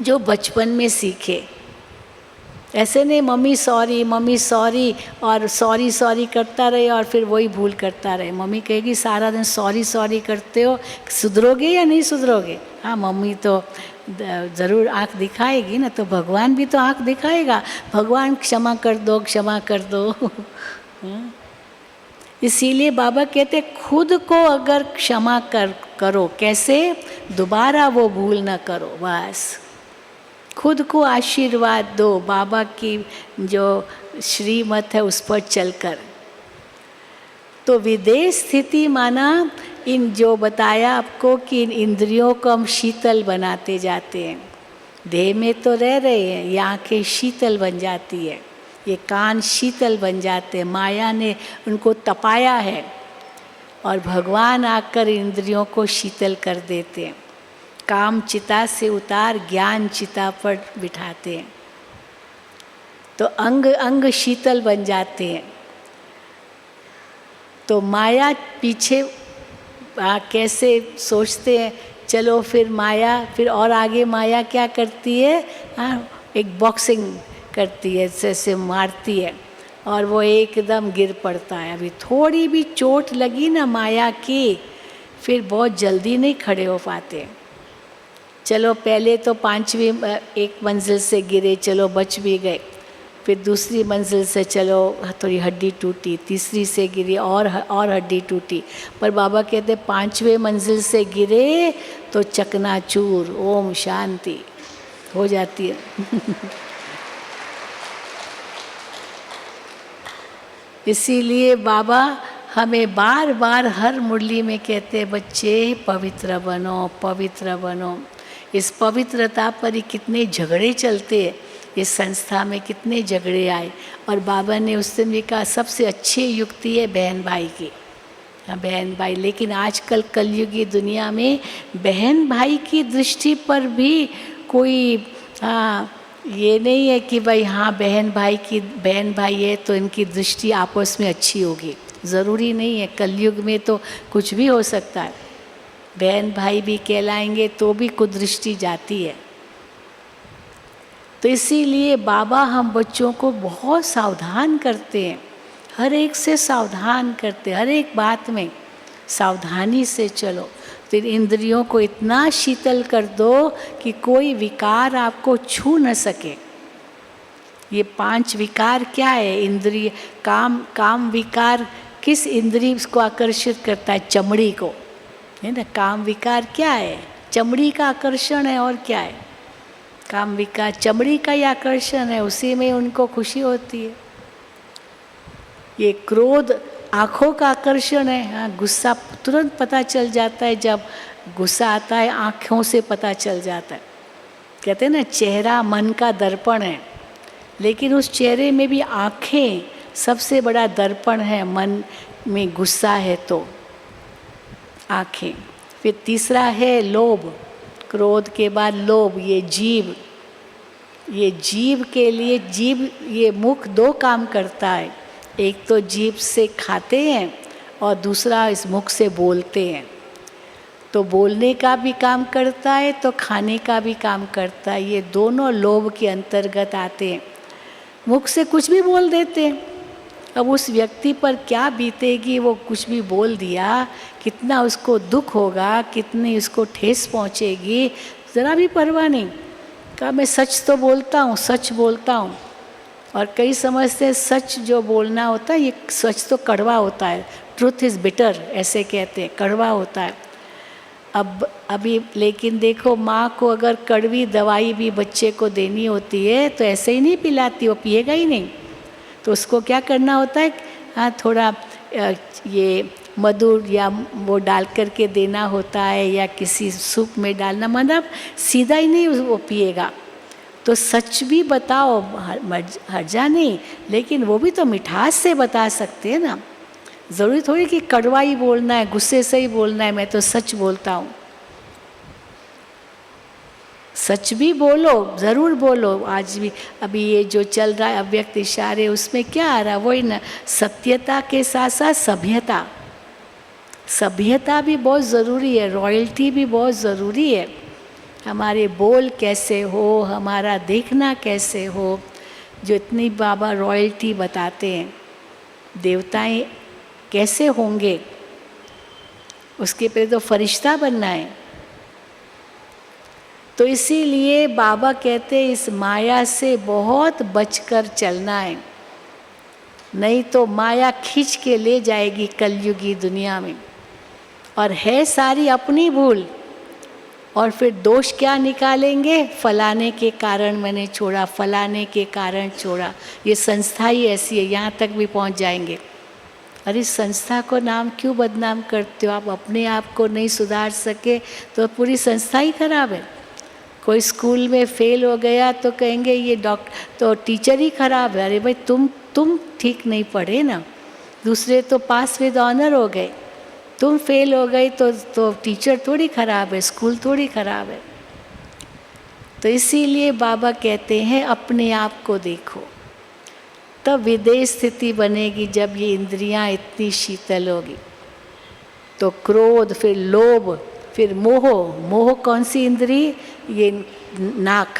A: जो बचपन में सीखे। ऐसे नहीं मम्मी सॉरी और सॉरी सॉरी करता रहे और फिर वही भूल करता रहे। मम्मी कहेगी सारा दिन सॉरी सॉरी करते हो, सुधरोगे या नहीं सुधरोगे? हाँ, मम्मी तो ज़रूर आँख दिखाएगी ना, तो भगवान भी तो आँख दिखाएगा, भगवान क्षमा कर दो क्षमा कर दो। इसीलिए बाबा कहते खुद को अगर क्षमा करो, कैसे? दोबारा वो भूल ना करो, बस खुद को आशीर्वाद दो बाबा की जो श्रीमत है उस पर चलकर। तो विदेश स्थिति माना इन जो बताया आपको कि इन इंद्रियों को हम शीतल बनाते जाते हैं। देह में तो रह रहे हैं, ये आँखें शीतल बन जाती है, ये कान शीतल बन जाते हैं, माया ने उनको तपाया है और भगवान आकर इंद्रियों को शीतल कर देते हैं। काम चिता से उतार ज्ञान चिता पर बिठाते हैं, तो अंग अंग शीतल बन जाते हैं। तो माया पीछे कैसे सोचते हैं, चलो फिर माया, फिर और आगे माया क्या करती है? एक बॉक्सिंग करती है, जैसे मारती है और वो एकदम गिर पड़ता है। अभी थोड़ी भी चोट लगी ना माया की, फिर बहुत जल्दी नहीं खड़े हो पाते। चलो पहले तो 5वीं एक मंजिल से गिरे, चलो बच भी गए, फिर दूसरी मंजिल से चलो थोड़ी हड्डी टूटी, तीसरी से गिरी और हड्डी टूटी। पर बाबा कहते 5वें मंजिल से गिरे तो चकनाचूर, ओम शांति हो जाती है। इसीलिए बाबा हमें बार बार हर मुरली में कहते हैं बच्चे पवित्र बनो पवित्र बनो। इस पवित्रता पर ही कितने झगड़े चलते हैं, इस संस्था में कितने झगड़े आए। और बाबा ने उस दिन भी कहा सबसे अच्छी युक्ति है बहन भाई की, बहन भाई। लेकिन आजकल कलयुगी दुनिया में बहन भाई की दृष्टि पर भी कोई ये नहीं है कि भाई हाँ बहन भाई है तो इनकी दृष्टि आपस में अच्छी होगी, ज़रूरी नहीं है। कलयुग में तो कुछ भी हो सकता है, बहन भाई भी कहलाएंगे तो भी कुदृष्टि जाती है। तो इसीलिए बाबा हम बच्चों को बहुत सावधान करते हैं, हर एक से सावधान करते हैं, हर एक बात में सावधानी से चलो। तो इंद्रियों को इतना शीतल कर दो कि कोई विकार आपको छू न सके। ये 5 विकार क्या है? इंद्रिय काम विकार किस इंद्रिय को आकर्षित करता है? चमड़ी को, है ना। काम विकार क्या है? चमड़ी का आकर्षण है, और क्या है? काम विकार चमड़ी का ही आकर्षण है, उसी में उनको खुशी होती है। ये क्रोध आँखों का आकर्षण है। हाँ, गुस्सा तुरंत पता चल जाता है, जब गुस्सा आता है आँखों से पता चल जाता है। कहते हैं ना चेहरा मन का दर्पण है, लेकिन उस चेहरे में भी आँखें सबसे बड़ा दर्पण है। मन में गुस्सा है तो आँखें। फिर तीसरा है लोभ, क्रोध के बाद लोभ। ये जीव के लिए ये मुख 2 काम करता है, एक तो जीभ से खाते हैं और दूसरा इस मुख से बोलते हैं। तो बोलने का भी काम करता है तो खाने का भी काम करता है। ये दोनों लोभ के अंतर्गत आते हैं। मुख से कुछ भी बोल देते हैं, अब उस व्यक्ति पर क्या बीतेगी, वो कुछ भी बोल दिया, कितना उसको दुख होगा, कितनी उसको ठेस पहुंचेगी, ज़रा भी परवाह नहीं। कहा मैं सच तो बोलता हूँ, सच बोलता हूँ। और कई समझते हैं सच जो बोलना होता है ये सच तो कड़वा होता है, ट्रूथ इज़ बिटर ऐसे कहते हैं, कड़वा होता है। अभी लेकिन देखो माँ को अगर कड़वी दवाई भी बच्चे को देनी होती है तो ऐसे ही नहीं पिलाती, वो पिएगा ही नहीं। तो उसको क्या करना होता है, हाँ थोड़ा ये मधुर या वो डाल करके देना होता है, या किसी सूप में डालना, मतलब सीधा ही नहीं वो पिएगा। तो सच भी बताओ, हर्जा नहीं, लेकिन वो भी तो मिठास से बता सकते हैं ना। ज़रूरी थोड़ी कि कड़वा ही बोलना है, गुस्से से ही बोलना है। मैं तो सच बोलता हूँ। सच भी बोलो, ज़रूर बोलो। आज भी अभी ये जो चल रहा है अव्यक्त इशारे, उसमें क्या आ रहा है? वही ना, सत्यता के साथ साथ सभ्यता। सभ्यता भी बहुत ज़रूरी है, रॉयल्टी भी बहुत ज़रूरी है। हमारे बोल कैसे हो, हमारा देखना कैसे हो, जो इतनी बाबा रॉयल्टी बताते हैं। देवताएं कैसे होंगे, उसके पहले तो फरिश्ता बनना है। तो इसीलिए बाबा कहते हैं इस माया से बहुत बचकर चलना है, नहीं तो माया खींच के ले जाएगी कलयुगी दुनिया में। और है सारी अपनी भूल, और फिर दोष क्या निकालेंगे? फलाने के कारण मैंने छोड़ा, फलाने के कारण छोड़ा। ये संस्था ही ऐसी है, यहाँ तक भी पहुँच जाएंगे। अरे संस्था को नाम क्यों बदनाम करते हो? आप अपने आप को नहीं सुधार सके तो पूरी संस्था ही खराब है। कोई स्कूल में फेल हो गया तो कहेंगे ये तो टीचर ही खराब है। अरे भाई तुम ठीक नहीं पढ़े ना, दूसरे तो पास विद ऑनर हो गए, तुम फेल हो गई तो टीचर थोड़ी खराब है, स्कूल थोड़ी खराब है। तो इसीलिए बाबा कहते हैं अपने आप को देखो, तब विदेश स्थिति बनेगी। जब ये इंद्रियां इतनी शीतल होगी तो क्रोध, फिर लोभ, फिर मोह। मोह कौन सी इंद्री? ये नाक,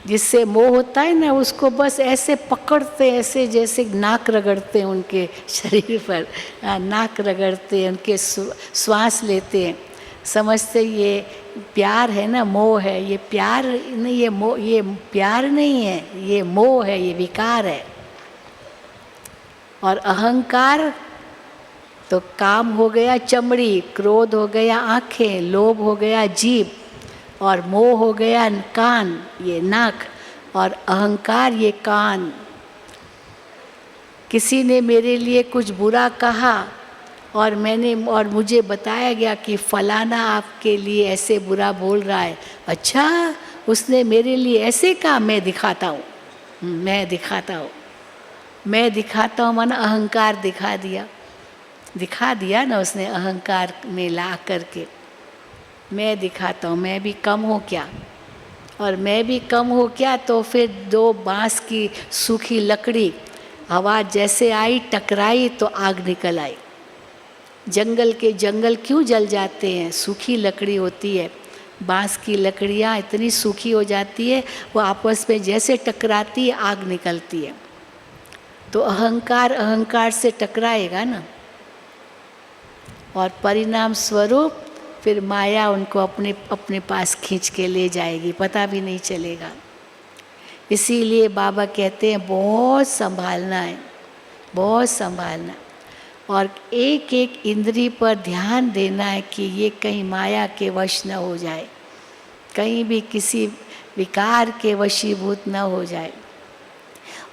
A: जिससे मोह होता है ना, उसको बस ऐसे पकड़ते, ऐसे जैसे नाक रगड़ते हैं उनके शरीर पर, नाक रगड़ते हैं, उनके श्वास लेते हैं, समझते ये प्यार है ना, मोह है। ये प्यार नहीं, ये मोह, ये प्यार नहीं है, ये मोह है, ये विकार है। और अहंकार तो काम हो गया चमड़ी, क्रोध हो गया आँखें, लोभ हो गया जीभ, और मोह हो गया कान, ये नाक, और अहंकार ये कान। किसी ने मेरे लिए कुछ बुरा कहा और मुझे बताया गया कि फलाना आपके लिए ऐसे बुरा बोल रहा है। अच्छा, उसने मेरे लिए ऐसे कहा, मैं दिखाता हूँ, मैं दिखाता हूँ माना अहंकार दिखा दिया ना उसने, अहंकार में ला करके मैं दिखाता हूँ, मैं भी कम हो क्या? और मैं भी कम हो क्या? तो फिर दो बांस की सूखी लकड़ी हवा जैसे आई, टकराई तो आग निकल आई। जंगल क्यों जल जाते हैं? सूखी लकड़ी होती है, बांस की लकड़ियाँ इतनी सूखी हो जाती है, वो आपस में जैसे टकराती है आग निकलती है। तो अहंकार से टकराएगा ना, और परिणाम स्वरूप फिर माया उनको अपने पास खींच के ले जाएगी, पता भी नहीं चलेगा। इसीलिए बाबा कहते हैं बहुत संभालना है, बहुत संभालना, और एक एक इंद्री पर ध्यान देना है कि ये कहीं माया के वश न हो जाए, कहीं भी किसी विकार के वशीभूत न हो जाए।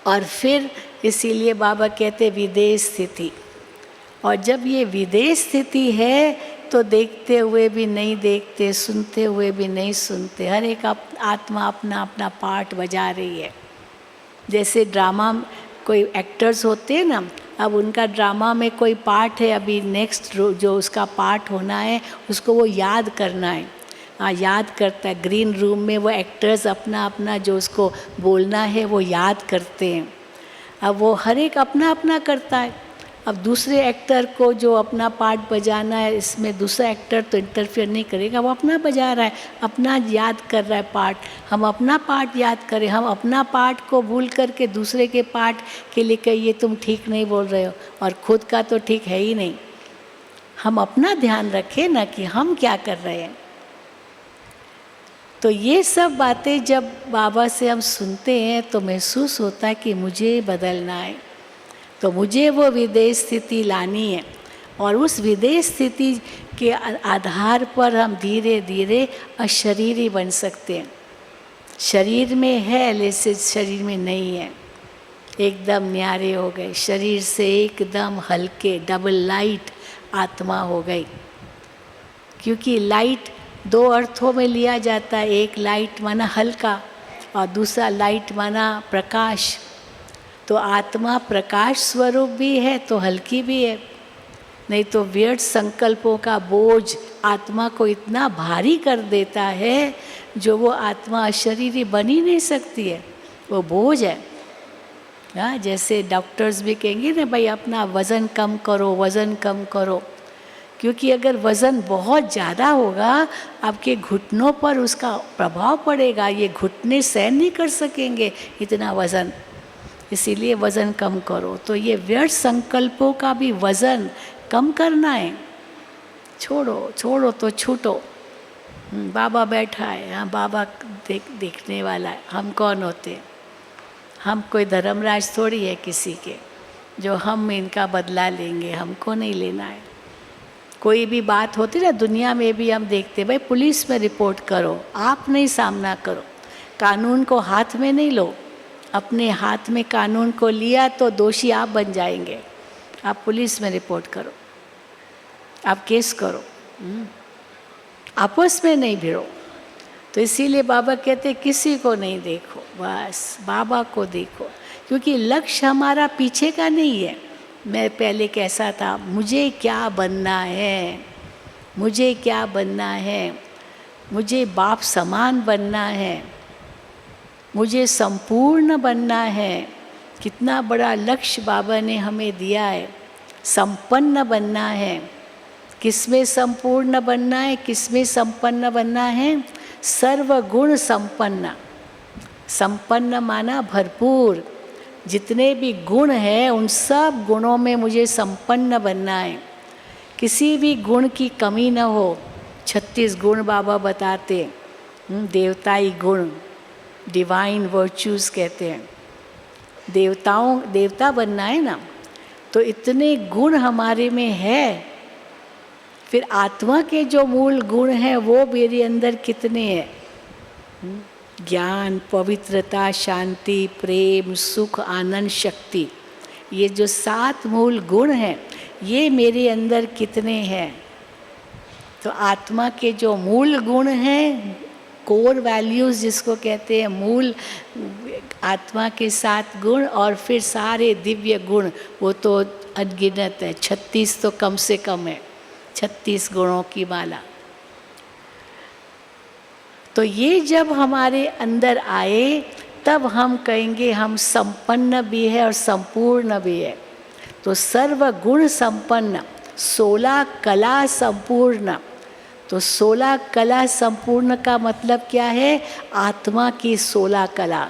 A: और फिर इसीलिए बाबा कहते विदेश स्थिति। और जब ये विदेश स्थिति है तो देखते हुए भी नहीं देखते, सुनते हुए भी नहीं सुनते, हर एक आत्मा अपना अपना पार्ट बजा रही है। जैसे ड्रामा कोई एक्टर्स होते हैं ना, अब उनका ड्रामा में कोई पार्ट है, अभी नेक्स्ट जो उसका पार्ट होना है उसको वो याद करना है, याद करता है। ग्रीन रूम में वो एक्टर्स अपना अपना जो उसको बोलना है वो याद करते हैं। अब वो हर एक अपना अपना करता है। अब दूसरे एक्टर को जो अपना पार्ट बजाना है, इसमें दूसरा एक्टर तो इंटरफेयर नहीं करेगा, वो अपना बजा रहा है, अपना याद कर रहा है पार्ट। हम अपना पार्ट याद करें, हम अपना पार्ट को भूल करके दूसरे के पार्ट के लिए कहिए तुम ठीक नहीं बोल रहे हो, और खुद का तो ठीक है ही नहीं। हम अपना ध्यान रखें ना कि हम क्या कर रहे हैं। तो ये सब बातें जब बाबा से हम सुनते हैं तो महसूस होता है कि मुझे बदलना है, तो मुझे वो विदेश स्थिति लानी है। और उस विदेश स्थिति के आधार पर हम धीरे धीरे अशरीरी बन सकते हैं। शरीर में है लेकिन शरीर में नहीं है, एकदम न्यारे हो गए, शरीर से एकदम हल्के, डबल लाइट आत्मा हो गई। क्योंकि लाइट दो अर्थों में लिया जाता है, एक लाइट माना हल्का, और दूसरा लाइट माना प्रकाश। तो आत्मा प्रकाश स्वरूप भी है तो हल्की भी है, नहीं तो व्यर्थ संकल्पों का बोझ आत्मा को इतना भारी कर देता है जो वो आत्मा अशरीरी बन ही नहीं सकती है, वो बोझ है। हाँ, जैसे डॉक्टर्स भी कहेंगे ना भाई अपना वज़न कम करो, वज़न कम करो, क्योंकि अगर वज़न बहुत ज़्यादा होगा आपके घुटनों पर उसका प्रभाव पड़ेगा, ये घुटने सहन नहीं कर सकेंगे इतना वज़न, इसीलिए वज़न कम करो। तो ये व्यर्थ संकल्पों का भी वज़न कम करना है, छोड़ो छोड़ो तो छूटो। बाबा बैठा है, हाँ बाबा देखने वाला है, हम कौन होते हैं? हम कोई धर्मराज थोड़ी है किसी के जो हम इनका बदला लेंगे, हमको नहीं लेना है। कोई भी बात होती ना दुनिया में भी हम देखते भाई पुलिस में रिपोर्ट करो, आप नहीं सामना करो, कानून को हाथ में नहीं लो। अपने हाथ में कानून को लिया तो दोषी आप बन जाएंगे। आप पुलिस में रिपोर्ट करो, आप केस करो, आपस में नहीं भिड़ो। तो इसीलिए बाबा कहते किसी को नहीं देखो, बस बाबा को देखो, क्योंकि लक्ष्य हमारा पीछे का नहीं है मैं पहले कैसा था, मुझे क्या बनना है, मुझे क्या बनना है, मुझे बाप समान बनना है, मुझे संपूर्ण बनना है। कितना बड़ा लक्ष्य बाबा ने हमें दिया है, संपन्न बनना है। किसमें संपूर्ण बनना है, किसमें संपन्न बनना है? सर्वगुण संपन्न। संपन्न माना भरपूर, जितने भी गुण हैं उन सब गुणों में मुझे संपन्न बनना है, किसी भी गुण की कमी न हो। 36 गुण बाबा बताते, देवताई गुण, डिवाइन वर्च्यूज़ कहते हैं। देवता बनना है ना, तो इतने गुण हमारे में है। फिर आत्मा के जो मूल गुण हैं वो मेरे अंदर कितने हैं? ज्ञान, पवित्रता, शांति, प्रेम, सुख, आनंद, शक्ति, ये जो 7 मूल गुण हैं ये मेरे अंदर कितने हैं? तो आत्मा के जो मूल गुण हैं, कोर वैल्यूज़ जिसको कहते हैं, मूल आत्मा के 7 गुण, और फिर सारे दिव्य गुण वो तो अनगिनत है, 36 तो कम से कम है, 36 गुणों की माला। तो ये जब हमारे अंदर आए तब हम कहेंगे हम संपन्न भी है और संपूर्ण भी है। तो सर्वगुण संपन्न, 16 कला संपूर्ण। तो 16 कला संपूर्ण का मतलब क्या है? आत्मा की 16 कला।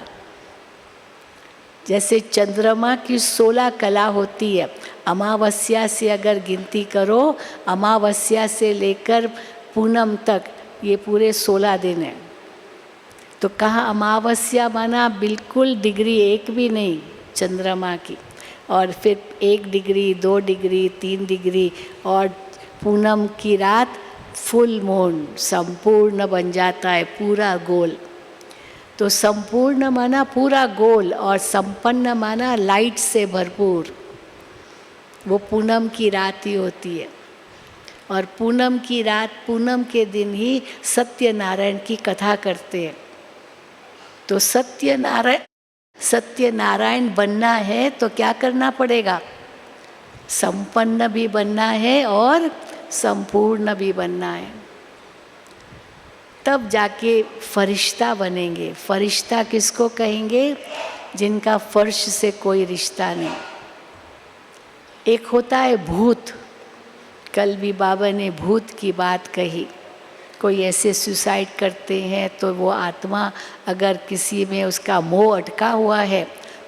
A: जैसे चंद्रमा की 16 कला होती है, अमावस्या से अगर गिनती करो, अमावस्या से लेकर पूनम तक ये पूरे 16 दिन हैं। तो कहाँ अमावस्या माना बिल्कुल डिग्री 1 भी नहीं चंद्रमा की, और फिर 1 डिग्री, 2 डिग्री, 3 डिग्री, और पूनम की रात फुल मून संपूर्ण बन जाता है, पूरा गोल। तो संपूर्ण माना पूरा गोल, और संपन्न माना लाइट से भरपूर। वो पूनम की रात ही होती है, और पूनम की रात, पूनम के दिन ही सत्यनारायण की कथा करते हैं। तो सत्यनारायण बनना है तो क्या करना पड़ेगा? संपन्न भी बनना है और संपूर्ण भी बनना है, तब जाके फरिश्ता बनेंगे। फरिश्ता किसको कहेंगे? जिनका फर्श से कोई रिश्ता नहीं। एक होता है भूत, कल भी बाबा ने भूत की बात कही। कोई ऐसे सुसाइड करते हैं तो वो आत्मा अगर किसी में उसका मोह अटका हुआ है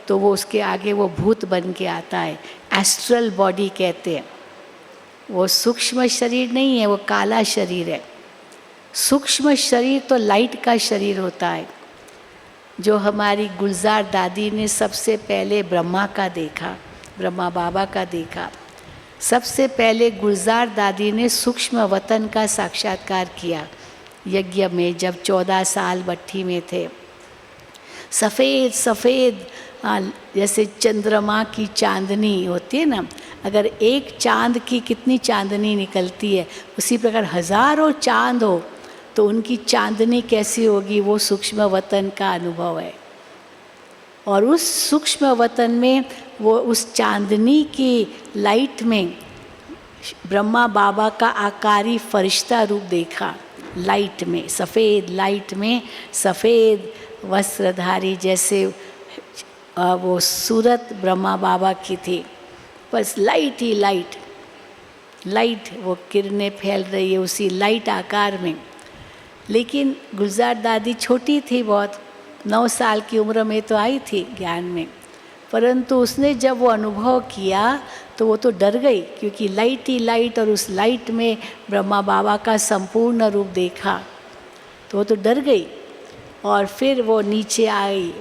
A: तो वो उसके आगे वो भूत बन के आता है। एस्ट्रल बॉडी कहते हैं। वो सूक्ष्म शरीर नहीं है, वो काला शरीर है। सूक्ष्म शरीर तो लाइट का शरीर होता है, जो हमारी गुलजार दादी ने सबसे पहले ब्रह्मा का देखा, ब्रह्मा बाबा का देखा। सबसे पहले गुलजार दादी ने सूक्ष्म वतन का साक्षात्कार किया यज्ञ में, जब 14 साल भट्ठी में थे। सफ़ेद सफ़ेद जैसे चंद्रमा की चांदनी होती है ना, अगर एक चांद की कितनी चांदनी निकलती है, उसी प्रकार हज़ारों चांद हो तो उनकी चांदनी कैसी होगी, वो सूक्ष्म वतन का अनुभव है। और उस सूक्ष्म वतन में वो उस चांदनी की लाइट में ब्रह्मा बाबा का आकारी फरिश्ता रूप देखा। लाइट में, सफ़ेद लाइट में, सफ़ेद वस्त्रधारी जैसे वो सूरत ब्रह्मा बाबा की थी। बस लाइट ही लाइट, लाइट वो किरणें फैल रही है उसी लाइट आकार में। लेकिन गुलजार दादी छोटी थी बहुत, 9 साल की उम्र में तो आई थी ज्ञान में, परंतु उसने जब वो अनुभव किया तो वो तो डर गई, क्योंकि लाइट ही लाइट और उस लाइट में ब्रह्मा बाबा का संपूर्ण रूप देखा तो वो तो डर गई। और फिर वो नीचे आई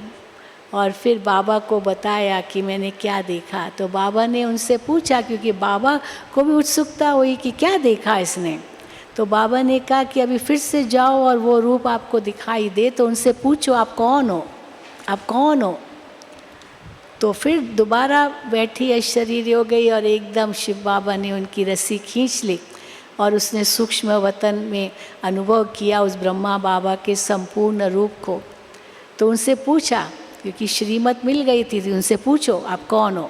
A: और फिर बाबा को बताया कि मैंने क्या देखा। तो बाबा ने उनसे पूछा, क्योंकि बाबा को भी उत्सुकता हुई कि क्या देखा इसने। तो बाबा ने कहा कि अभी फिर से जाओ और वो रूप आपको दिखाई दे तो उनसे पूछो आप कौन हो, आप कौन हो। तो फिर दोबारा बैठी अशरीरी हो गई और एकदम शिव बाबा ने उनकी रस्सी खींच ली और उसने सूक्ष्म वतन में अनुभव किया उस ब्रह्मा बाबा के संपूर्ण रूप को। तो उनसे पूछा, क्योंकि श्रीमत मिल गई थी, उनसे पूछो आप कौन हो।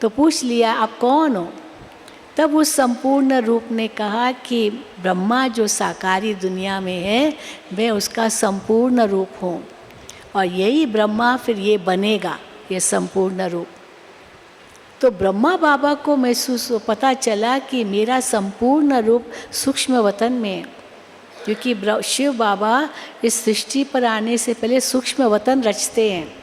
A: तो पूछ लिया आप कौन हो। तब उस संपूर्ण रूप ने कहा कि ब्रह्मा जो साकारी दुनिया में है, मैं उसका संपूर्ण रूप हूँ और यही ब्रह्मा फिर ये बनेगा, ये संपूर्ण रूप। तो ब्रह्मा बाबा को महसूस पता चला कि मेरा संपूर्ण रूप सूक्ष्म वतन में है, क्योंकि शिव बाबा इस सृष्टि पर आने से पहले सूक्ष्म वतन रचते हैं,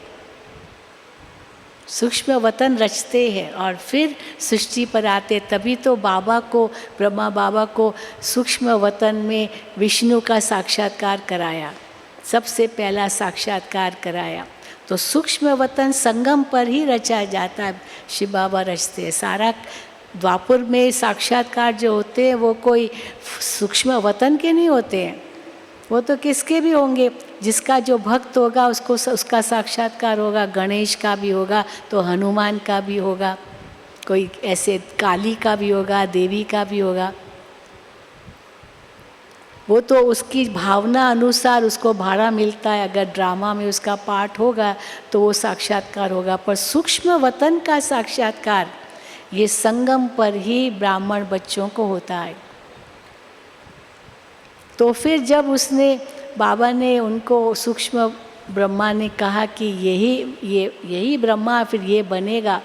A: सूक्ष्म वतन रचते हैं और फिर सृष्टि पर आते। तभी तो बाबा को, ब्रह्मा बाबा को सूक्ष्म वतन में विष्णु का साक्षात्कार कराया, सबसे पहला साक्षात्कार कराया। तो सूक्ष्म वतन संगम पर ही रचा जाता है, शिव बाबा रचते हैं। सारा द्वापुर में साक्षात्कार जो होते हैं वो कोई सूक्ष्म वतन के नहीं होते हैं, वो तो किसके भी होंगे, जिसका जो भक्त होगा उसको उसका साक्षात्कार होगा। गणेश का भी होगा तो हनुमान का भी होगा, कोई ऐसे काली का भी होगा, देवी का भी होगा। वो तो उसकी भावना अनुसार उसको भाड़ा मिलता है, अगर ड्रामा में उसका पार्ट होगा तो वो साक्षात्कार होगा। पर सूक्ष्म वतन का साक्षात्कार ये संगम पर ही ब्राह्मण बच्चों को होता है। तो फिर जब उसने, बाबा ने उनको, सूक्ष्म ब्रह्मा ने कहा कि यही ब्रह्मा फिर ये बनेगा,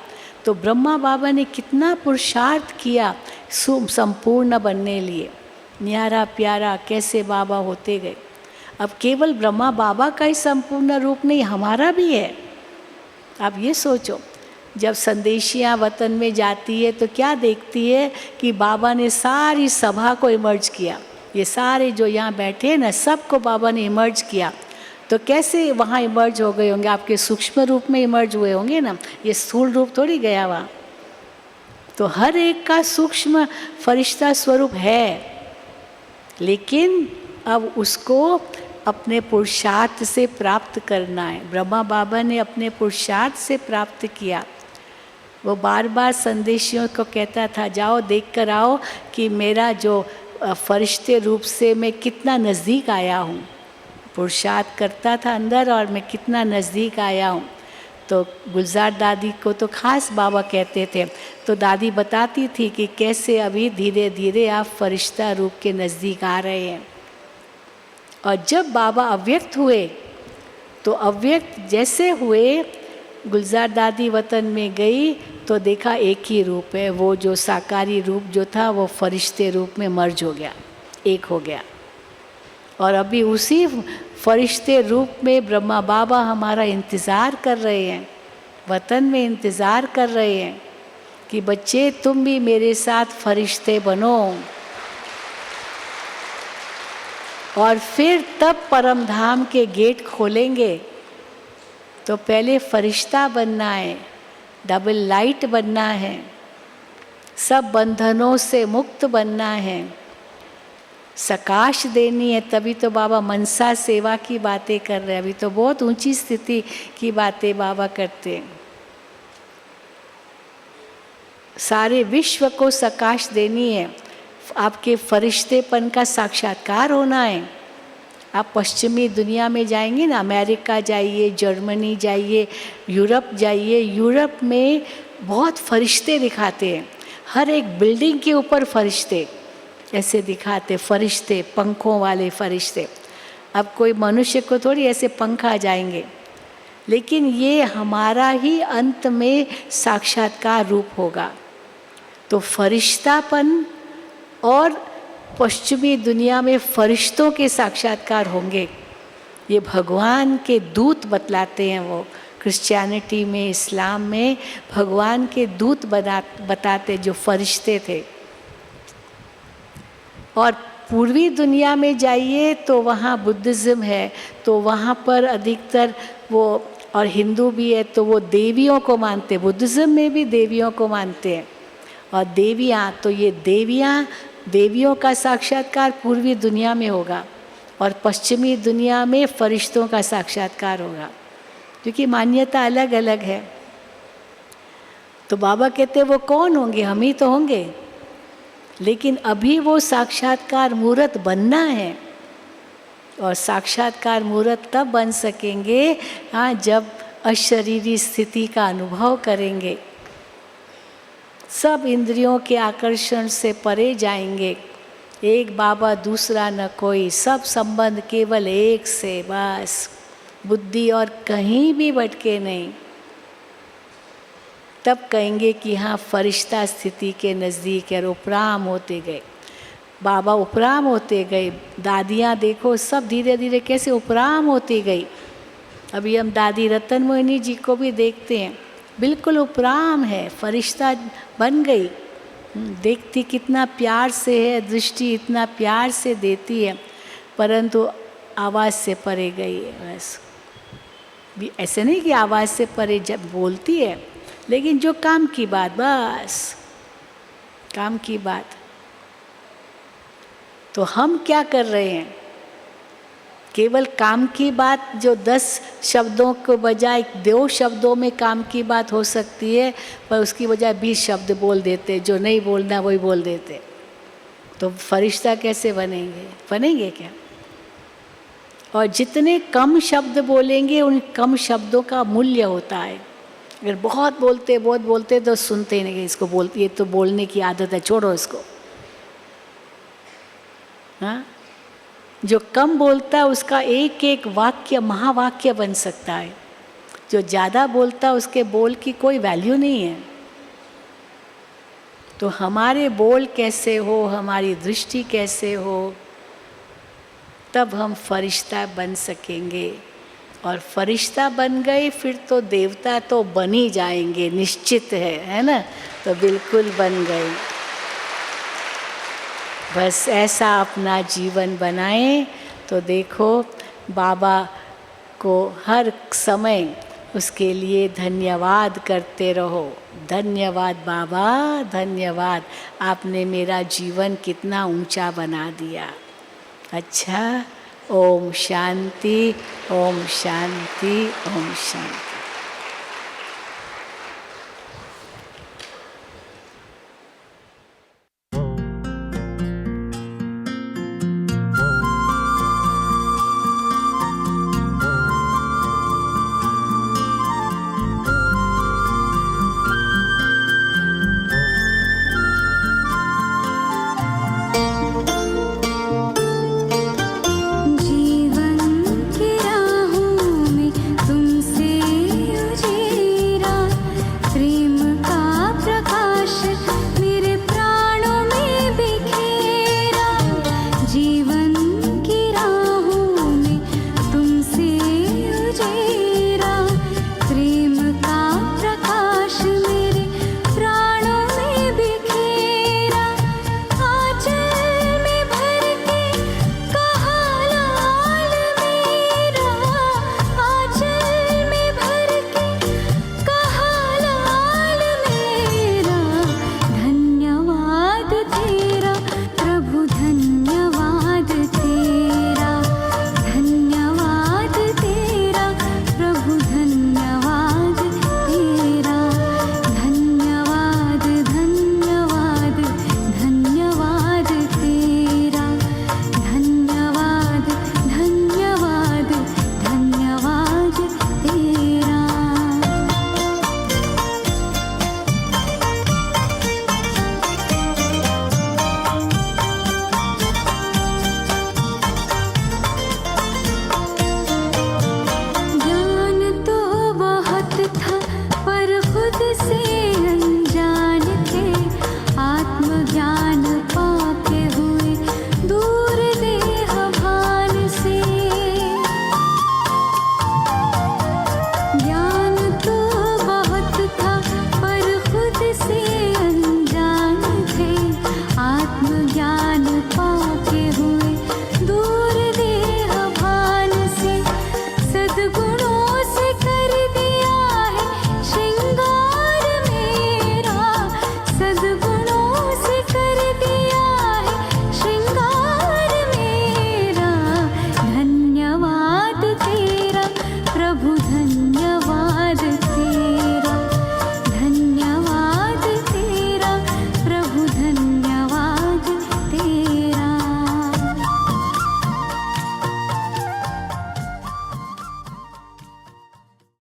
A: तो ब्रह्मा बाबा ने कितना पुरुषार्थ किया संपूर्ण बनने लिए। न्यारा प्यारा कैसे बाबा होते गए। अब केवल ब्रह्मा बाबा का ही संपूर्ण रूप नहीं, हमारा भी है। आप ये सोचो, जब संदेशियाँ वतन में जाती है तो क्या देखती है कि बाबा ने सारी सभा को इमर्ज किया। ये सारे जो यहाँ बैठे हैं ना, सबको बाबा ने इमर्ज किया। तो कैसे वहाँ इमर्ज हो गए होंगे, आपके सूक्ष्म रूप में इमर्ज हुए होंगे ना, ये स्थूल रूप थोड़ी गया वहाँ। तो हर एक का सूक्ष्म फरिश्ता स्वरूप है, लेकिन अब उसको अपने पुरुषार्थ से प्राप्त करना है। ब्रह्मा बाबा ने अपने पुरुषार्थ से प्राप्त किया। वो बार बार संदेशियों को कहता था, जाओ देख कर आओ कि मेरा जो फरिश्ते रूप से मैं कितना नज़दीक आया हूँ। पुरुषार्थ करता था अंदर और मैं कितना नज़दीक आया हूँ। तो गुलजार दादी को तो खास बाबा कहते थे। तो दादी बताती थी कि कैसे अभी धीरे धीरे आप फरिश्ता रूप के नज़दीक आ रहे हैं। और जब बाबा अव्यक्त हुए तो अव्यक्त जैसे हुए, गुलजार दादी वतन में गई तो देखा एक ही रूप है। वो जो साकारी रूप जो था वो फरिश्ते रूप में मर्ज हो गया, एक हो गया। और अभी उसी फरिश्ते रूप में ब्रह्मा बाबा हमारा इंतज़ार कर रहे हैं, वतन में इंतज़ार कर रहे हैं कि बच्चे तुम भी मेरे साथ फरिश्ते बनो। और फिर तब परम धाम के गेट खोलेंगे। तो पहले फरिश्ता बनना है, डबल लाइट बनना है, सब बंधनों से मुक्त बनना है, सकाश देनी है। तभी तो बाबा मनसा सेवा की बातें कर रहे हैं। अभी तो बहुत ऊंची स्थिति की बातें बाबा करते हैं। सारे विश्व को सकाश देनी है, आपके फरिश्तेपन का साक्षात्कार होना है। आप पश्चिमी दुनिया में जाएंगे ना, अमेरिका जाइए, जर्मनी जाइए, यूरोप जाइए, यूरोप में बहुत फरिश्ते दिखाते हैं। हर एक बिल्डिंग के ऊपर फरिश्ते ऐसे दिखाते, फरिश्ते, पंखों वाले फरिश्ते। अब कोई मनुष्य को थोड़ी ऐसे पंख आ जाएंगे, लेकिन ये हमारा ही अंत में साक्षात्कार रूप होगा। तो फरिश्तापन और पश्चिमी दुनिया में फरिश्तों के साक्षात्कार होंगे, ये भगवान के दूत बतलाते हैं। वो क्रिश्चियनिटी में, इस्लाम में भगवान के दूत बताते जो फरिश्ते थे। और पूर्वी दुनिया में जाइए तो वहाँ बुद्धिज़्म है, तो वहाँ पर अधिकतर वो, और हिंदू भी है तो वो देवियों को मानते, बुद्धिज़्म में भी देवियों को मानते हैं। और देवियाँ, तो ये देवियाँ, देवियों का साक्षात्कार पूर्वी दुनिया में होगा और पश्चिमी दुनिया में फरिश्तों का साक्षात्कार होगा, क्योंकि मान्यता अलग अलग है। तो बाबा कहते वो कौन होंगे, हम ही तो होंगे, लेकिन अभी वो साक्षात्कार मूर्त बनना है। और साक्षात्कार मूर्त तब बन सकेंगे हाँ, जब अशरीरी स्थिति का अनुभव करेंगे, सब इंद्रियों के आकर्षण से परे जाएंगे। एक बाबा दूसरा न कोई, सब संबंध केवल एक से, बस बुद्धि और कहीं भी भटके नहीं। तब कहेंगे कि हाँ, फरिश्ता स्थिति के नज़दीक है। उपराम होते गए बाबा, उपराम होते गए। दादियाँ देखो सब धीरे धीरे कैसे उपराम होती गई। अभी हम दादी रतन मोहिनी जी को भी देखते हैं, बिल्कुल उपराम है, फरिश्ता बन गई। देखती कितना प्यार से है, दृष्टि इतना प्यार से देती है, परंतु आवाज़ से परे गई है। बस भी ऐसे नहीं कि आवाज़ से परे जब बोलती है, लेकिन जो काम की बात, बस काम की बात। तो हम क्या कर रहे हैं, केवल काम की बात, जो 10 शब्दों के बजाय 2 शब्दों में काम की बात हो सकती है, पर उसकी बजाय 20 शब्द बोल देते, जो नहीं बोलना वही बोल देते। तो फरिश्ता कैसे बनेंगे, बनेंगे क्या? और जितने कम शब्द बोलेंगे उन कम शब्दों का मूल्य होता है। अगर बहुत बोलते तो सुनते ही नहीं, इसको बोलती है तो बोलने की आदत है, छोड़ो इसको। हाँ, जो कम बोलता है उसका एक एक वाक्य महावाक्य बन सकता है। जो ज़्यादा बोलता है उसके बोल की कोई वैल्यू नहीं है। तो हमारे बोल कैसे हो, हमारी दृष्टि कैसे हो, तब हम फरिश्ता बन सकेंगे। और फरिश्ता बन गए फिर तो देवता तो बन ही जाएंगे, निश्चित है ना? तो बिल्कुल बन गए। बस ऐसा अपना जीवन बनाएं तो देखो बाबा को हर समय उसके लिए धन्यवाद करते रहो। धन्यवाद बाबा, धन्यवाद, आपने मेरा जीवन कितना ऊंचा बना दिया। अच्छा, ओम शांति, ओम शांति, ओम शांति।